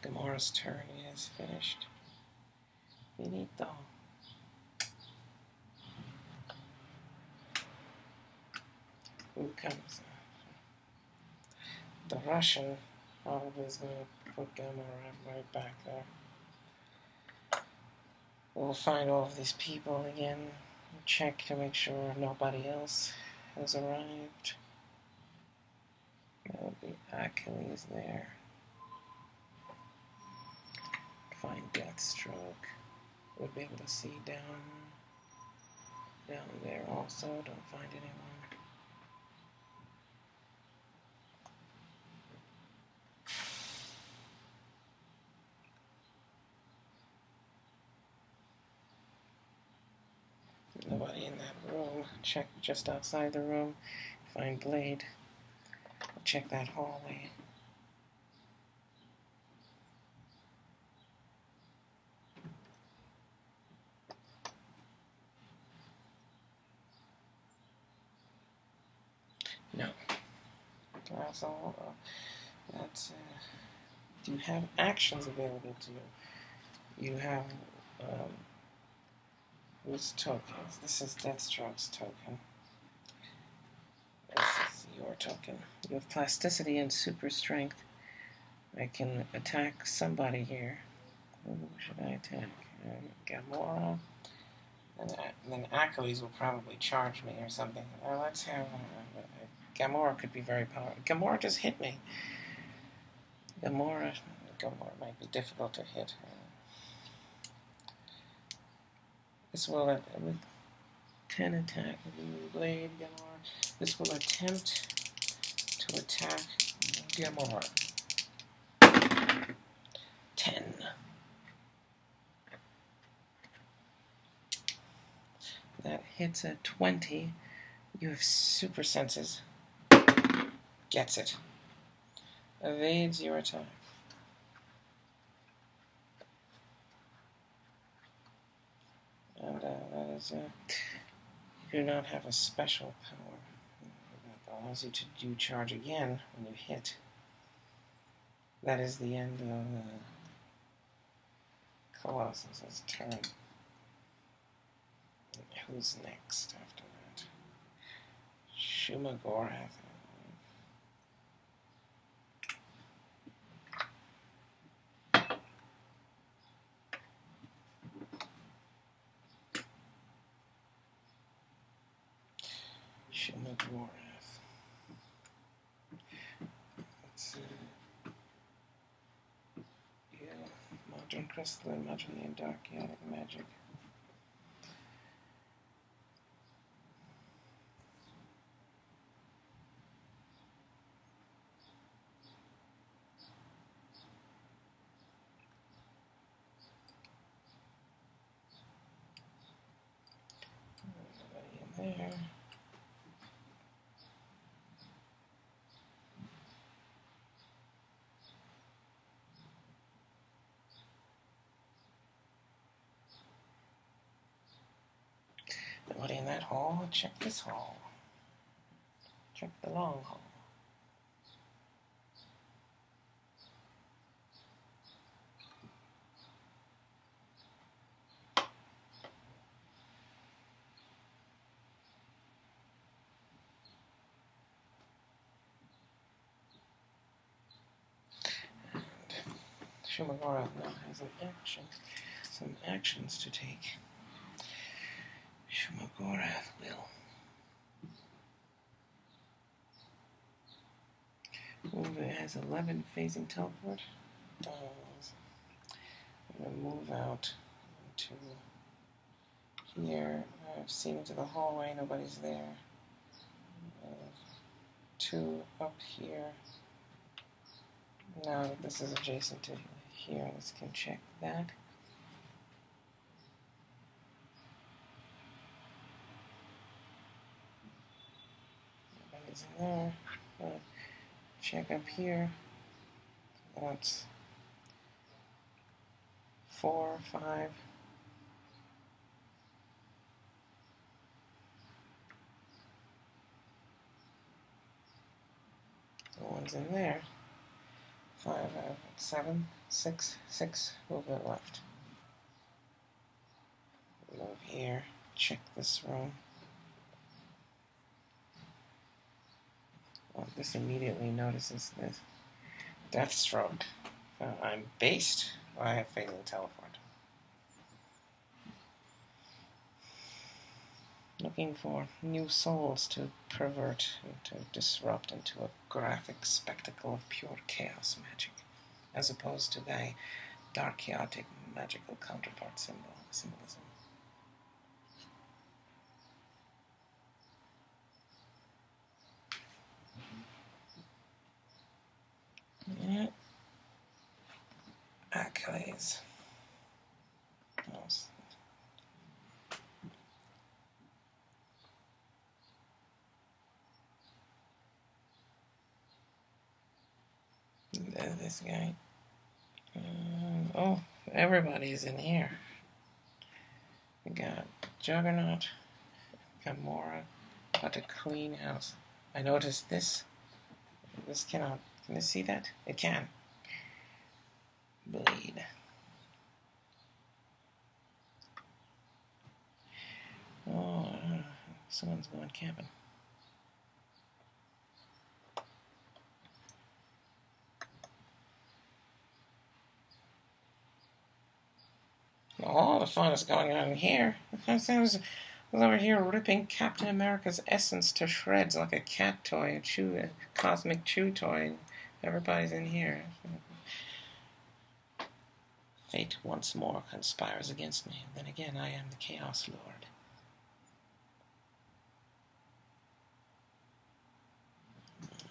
Gamora's turn is finished. Finito. Who comes? The Russian probably is going to put Gamora right back there. We'll find all of these people again. Check to make sure nobody else has arrived. That would be Achilles there. Find Deathstroke. We'll be able to see down there also. Don't find anyone. Nobody in that room. Check just outside the room. Find Blade. Check that hallway. No. That's all. That's. Do you have actions available to you? You have. Whose tokens? This is Deathstroke's token. This is your token. You have plasticity and super strength. I can attack somebody here. Who should I attack? Gamora. And then Achilles will probably charge me or something. Let's have... Gamora could be very powerful. Gamora just hit me. Gamora might be difficult to hit. This will, with 10 attack, Blade, Gamora. This will attempt to attack Gamora. 10. That hits at 20. You have super senses. Gets it. Evades your attack. And that is, you do not have a special power that allows you to do charge again when you hit. That is the end of Colossus's turn. Who's next after that? Shumagorath. Shumagorath. Let's see. Yeah, modern crystalline, modern and dark magic. Nobody in there. Nobody in that hall. Check this hall. Check the long hall. Shumagorath now has an action, some actions to take. Shumagorath will Move it has 11 phasing teleport. Does. I'm gonna move out to here. I've seen into the hallway, nobody's there. 2 up here. Now this is adjacent to here. Let's can check that. Nobody's in there. Check up here. That's 4, 5. No one's in there. 5, 7, 6, 6. Movement left. Move here. Check this room. Oh, this immediately notices this. Deathstroke. I'm based. I have phasing teleport. Looking for new souls to pervert, to disrupt into a graphic spectacle of pure chaos magic, as opposed to thy dark chaotic magical counterpart symbolism. Yeah. Accolades. This guy. Oh, everybody's in here. We got Juggernaut, Gamora, got a clean house. I noticed this. This cannot. Can you see that? It can. Bleed. Oh, someone's going camping. All the fun is going on here. I was over here ripping Captain America's essence to shreds like a cat toy, a cosmic chew toy. Everybody's in here. Fate once more conspires against me. Then again, I am the Chaos Lord.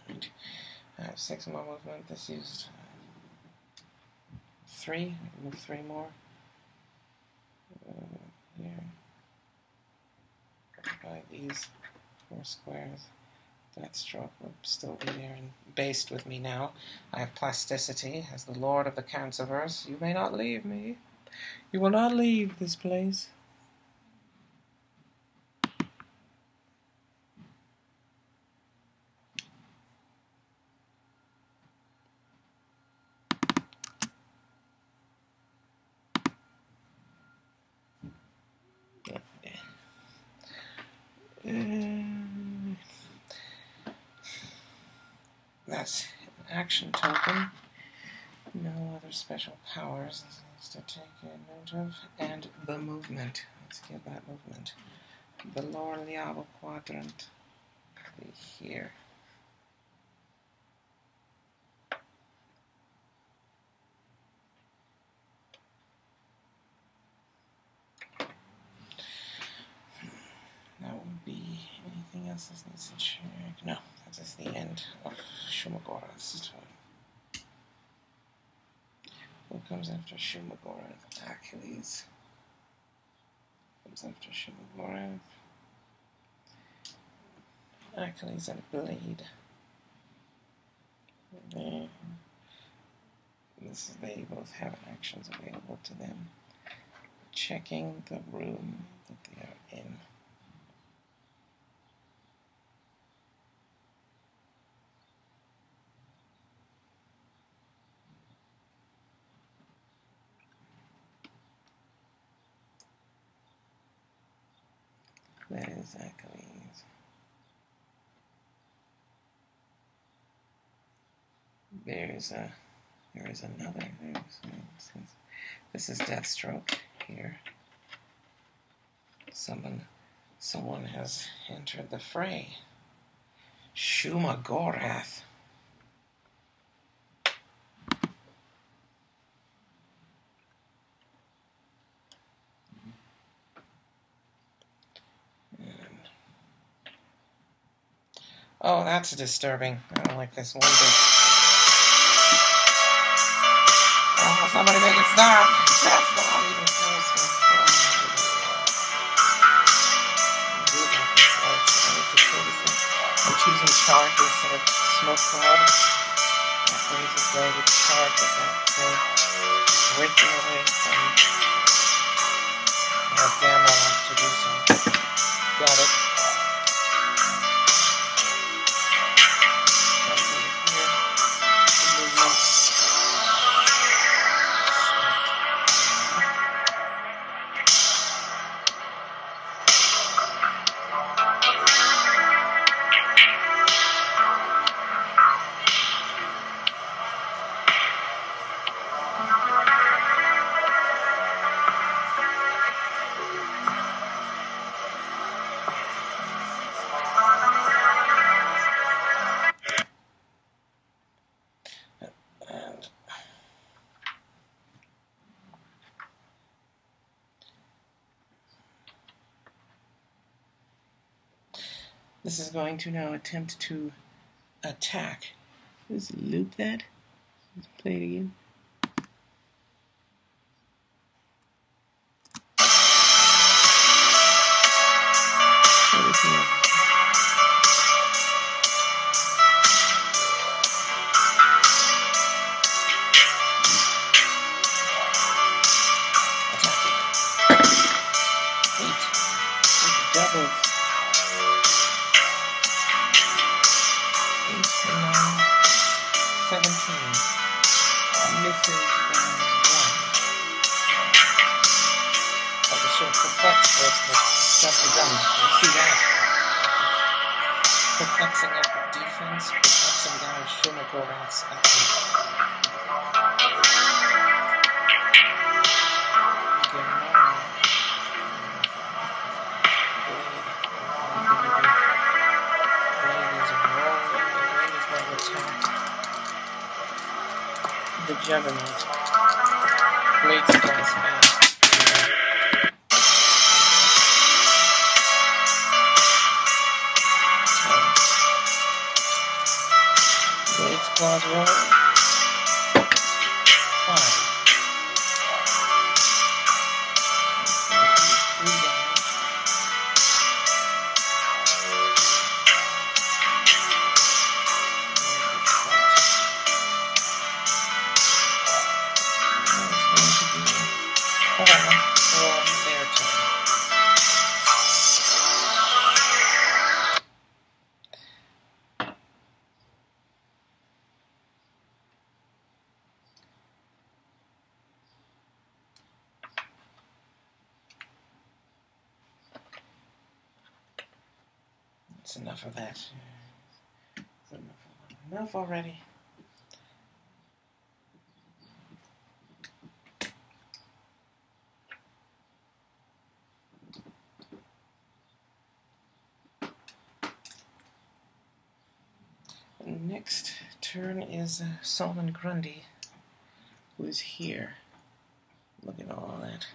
Right. I have 6 more movement. This used 3. Move 3 more. Here. By these 4 squares. Deathstroke will still be there and based with me now. I have plasticity as the Lord of the Cancerverse. You may not leave me. You will not leave this place. That's an action token. No other special powers to take note of. And the movement. Let's get that movement. The lower Liabo quadrant. Be here. That would be anything else that needs to check. No, that is the end of Shumagora's turn. Who comes after Shumagora? Achilles. Comes after Shumagora. Achilles and Blade. They both have actions available to them. Checking the room that they are in. That is Achilles. There is another. This is Deathstroke here. Someone has entered the fray. Shumagorath. Oh, that's disturbing. I don't like this one bit. Oh, somebody make it stop. That's not even close. I'm choosing chart instead of smoke cloud. That's the easiest way with chart without breaking away from our gamma to do so. Got it. This is going to now attempt to attack. Let's loop that. Let's play it again. Doubles. 8, 9, 17. Misses by 1. Oh, the short perplex first. Let's jump the gun. Let's see that. Perplexing up defense, perplexing down Shumiko. That's excellent. Again, no. The Juggernaut. Blades flies fast. Blades claws roll. 5. 3 damage. That's enough of that. That's enough already. Next turn is Solomon Grundy, who is here. Look at all that.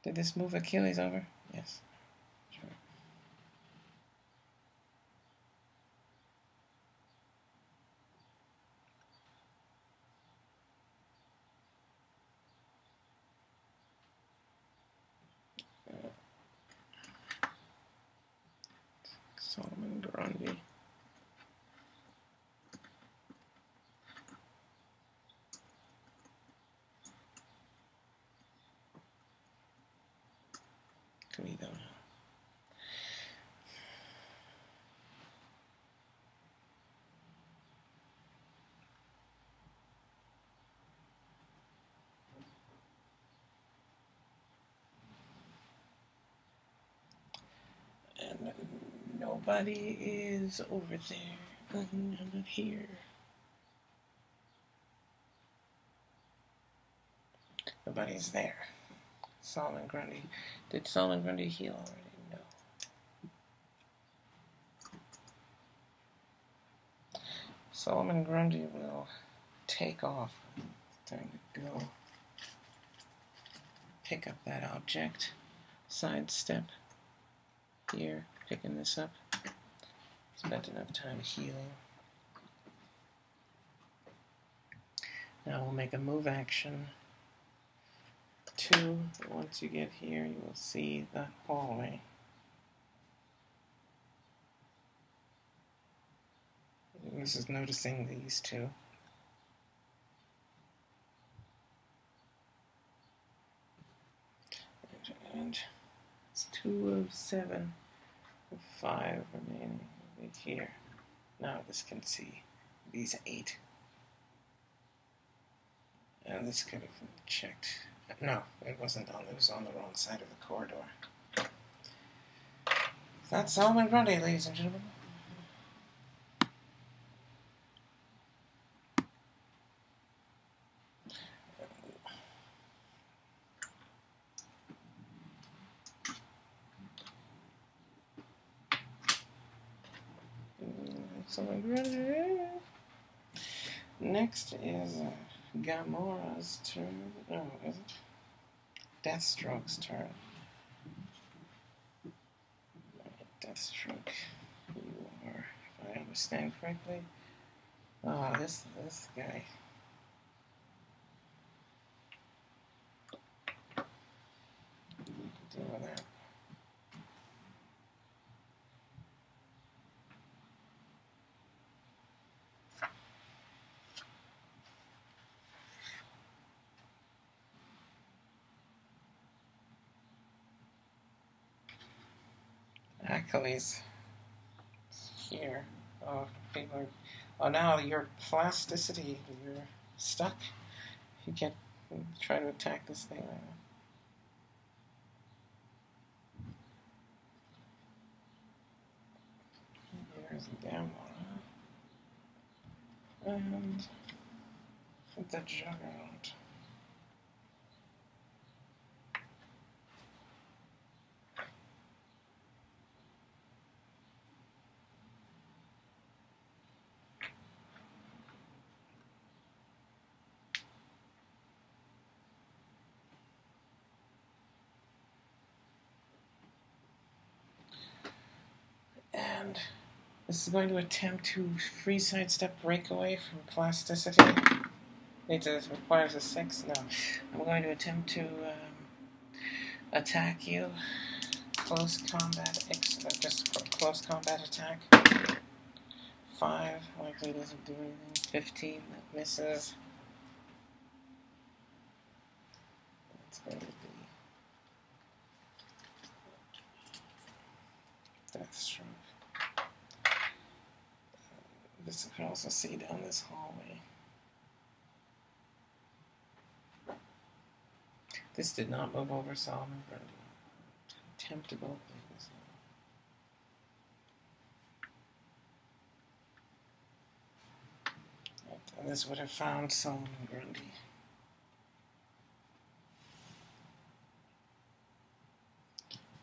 Did this move Achilles over? Yes. Sure. Solomon Grundy. We don't know. And nobody is over there. I'm not here. Nobody's there. Solomon Grundy. Did Solomon Grundy heal already? No. Solomon Grundy will take off. Time to go. Pick up that object. Sidestep. here, picking this up. Spent enough time healing. Now we'll make a move action. 2. Once you get here, you will see the hallway. This is noticing these two. And it's 2 of 7, 5 remaining right here. Now this can see these 8. And this could have been checked. No, it wasn't on. It was on the wrong side of the corridor. That's Solomon Grundy, ladies and gentlemen. Solomon Grundy. Next is Gamora's turn. No, is it? Deathstroke's turn. Deathstroke, you are, if I understand correctly. Oh, this guy. Deal with that. Achilles here. Oh, people are. Oh, now your plasticity. You're stuck. You can't try to attack this thing right now. Here's Gamora. And the Juggernaut. And this is going to attempt to free sidestep breakaway from plasticity. It requires a 6. No. I'm going to attempt to attack you. Close combat, just close combat attack. 5, likely doesn't do anything. 15, that misses. That's going to be Deathstroke. This you can also see down this hallway. This did not move over Solomon Grundy. Attempt to go like this. And this would have found Solomon Grundy.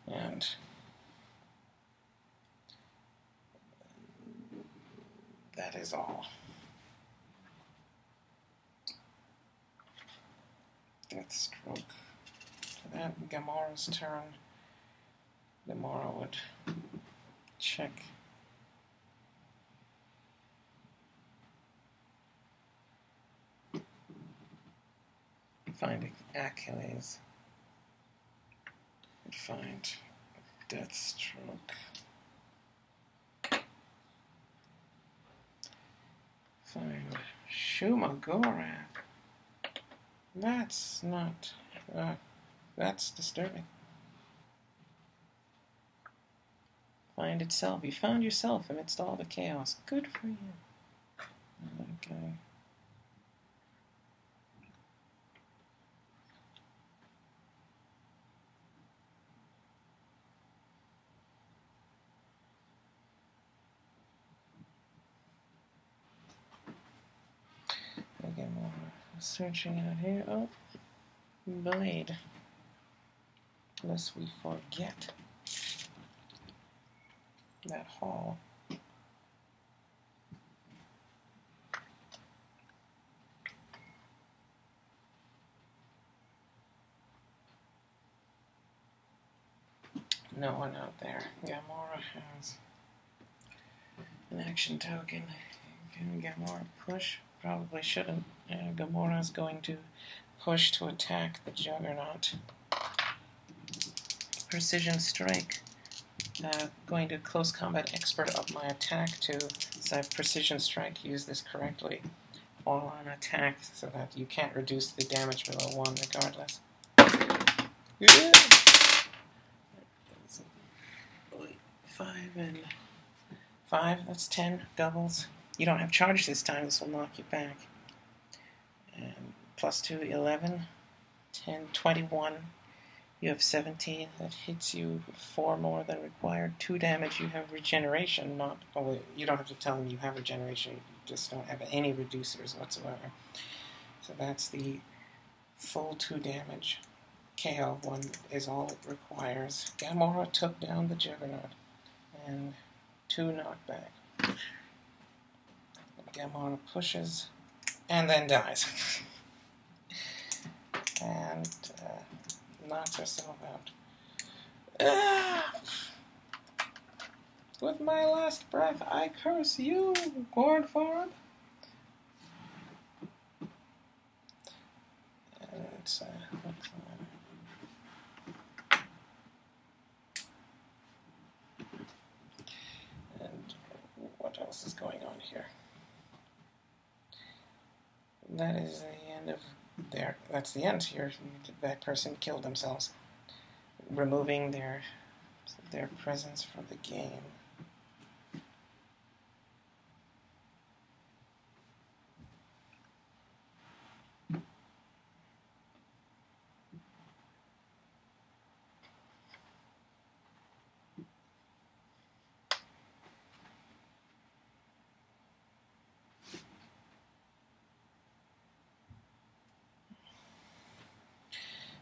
And that is all. Deathstroke. To that, Gamora's turn. Gamora would check. Find Achilles. And find Deathstroke. Find Shumagorath. That's not. That's disturbing. Find itself. You found yourself amidst all the chaos. Good for you. Okay. Again, more searching out here. Oh, blade. Lest we forget that hall. no one out there. Gamora has an action token. Can Gamora push? Probably shouldn't. Gamora's going to push to attack the Juggernaut. Precision strike. Going to close combat expert up my attack to, so I have precision strike, use this correctly while on attack so that you can't reduce the damage below 1 regardless. Yeah. 5 and 5, that's 10 doubles. You don't have charge this time, this will knock you back. And plus 2, 11, 10, 21. You have 17, that hits you 4 more than required. 2 damage, you have regeneration, not, oh, you don't have to tell them you have regeneration, you just don't have any reducers whatsoever. So that's the full 2 damage. KO 1 is all it requires. Gamora took down the Juggernaut, and 2 knockback. Gamora pushes, and then dies. And, knocks herself out. With my last breath, I curse you, Gornfarb. And it's, and what else is going on here? That is the end of there. That's the end here. That person killed themselves, removing their presence from the game.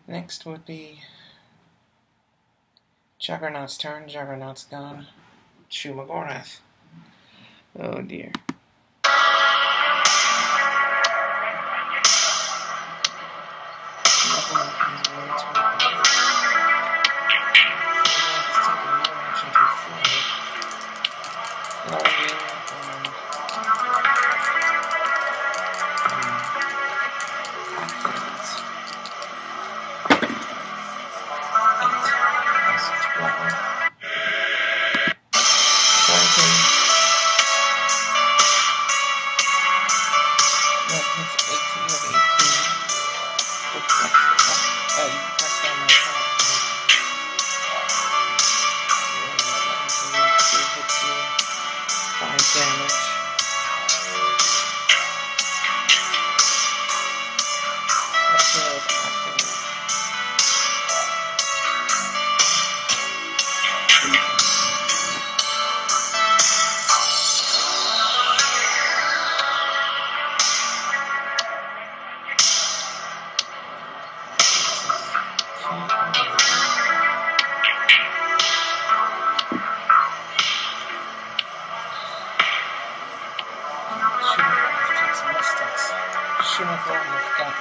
Next would be Juggernaut's turn. Juggernaut's gone. Shumagorath. Oh dear.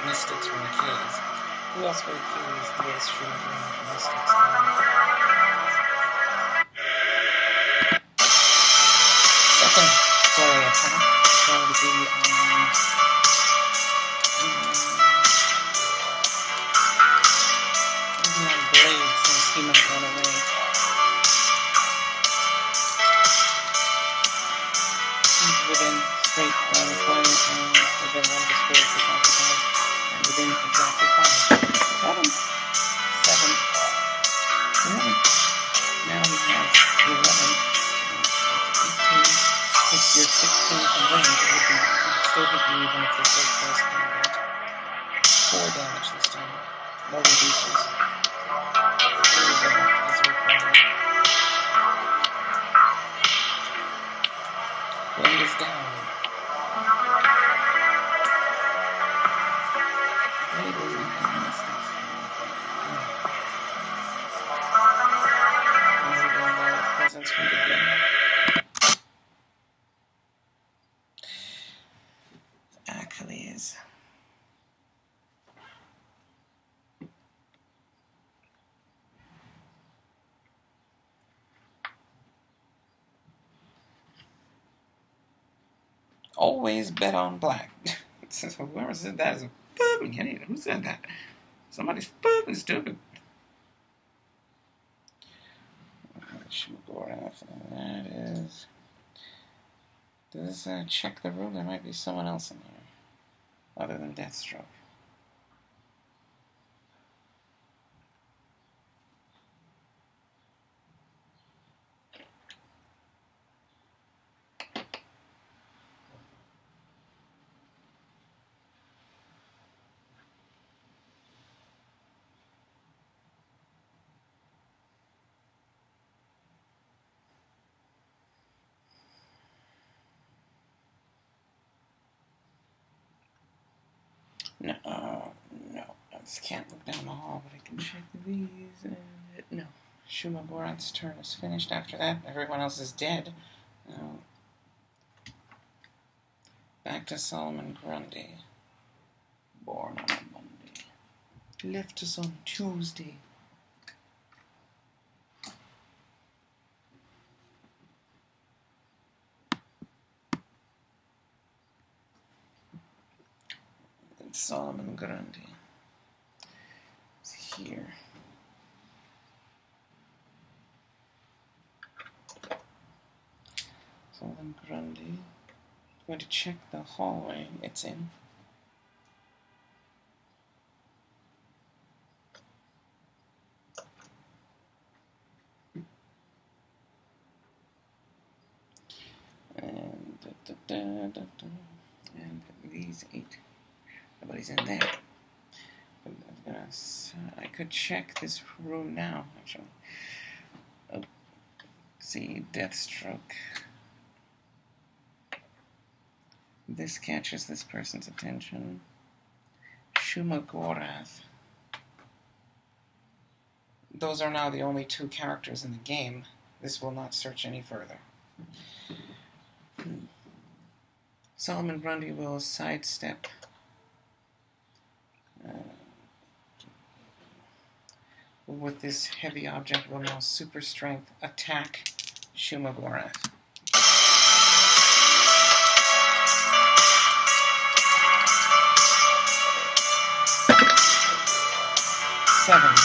Mystics from Achilles. Who else would Achilles do as Shumagorath Mystics? Second flurry attack is going to be on Blade, since he might run away. He's within straight line of fire, within one of the spirits is occupied, and within exactly 5. Got him. 7. 11. Now he has 11. 18. If you're 16 from range, it would still hit you even if you're so close combat. 4 damage this time. No reducers. Is required. Blade is down. Blade is in Mystics. Presence from the game. Achilles. Always bet on black. So whoever said that is a fucking idiot. Who said that? Somebody's fucking stupid. That is. Does this check the room? There might be someone else in here other than Deathstroke. No, no. I just can't look down the hall, but I can check these. And no. Shumagorath's turn is finished. After that, everyone else is dead. Back to Solomon Grundy. Born on a Monday. Left us on Tuesday. Solomon Grundy is here. Solomon Grundy. I'm going to check the hallway it's in. And these 8. Nobody's in there. I could check this room now, actually. Let's see, Deathstroke. This catches this person's attention. Shumagorath. Those are now the only 2 characters in the game. This will not search any further. Solomon Grundy will sidestep. With this heavy object, will now super strength attack Shumagorath. Seven.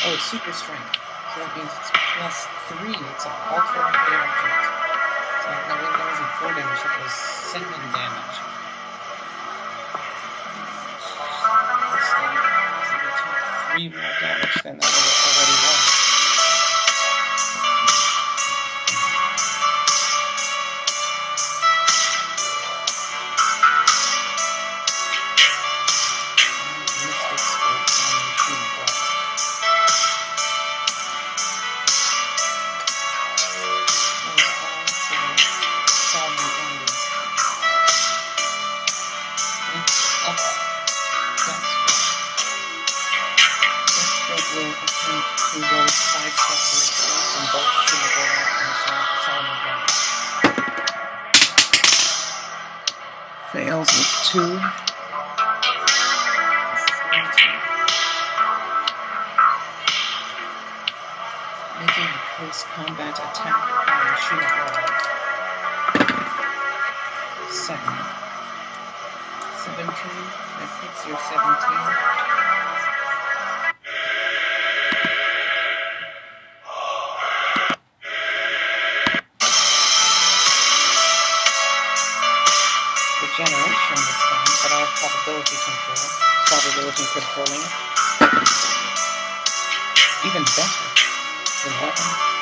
Oh, super strength. So that means it's plus 3. It's an alternate object. So that wasn't 4 damage, that was 7 damage. So we took 3 more damage than that already was. Fails with 2. Making a close combat attack on Shumagorath. 7. 17. That hits your 17. Generation this time, but I have probability controlling it. Even better than weapon.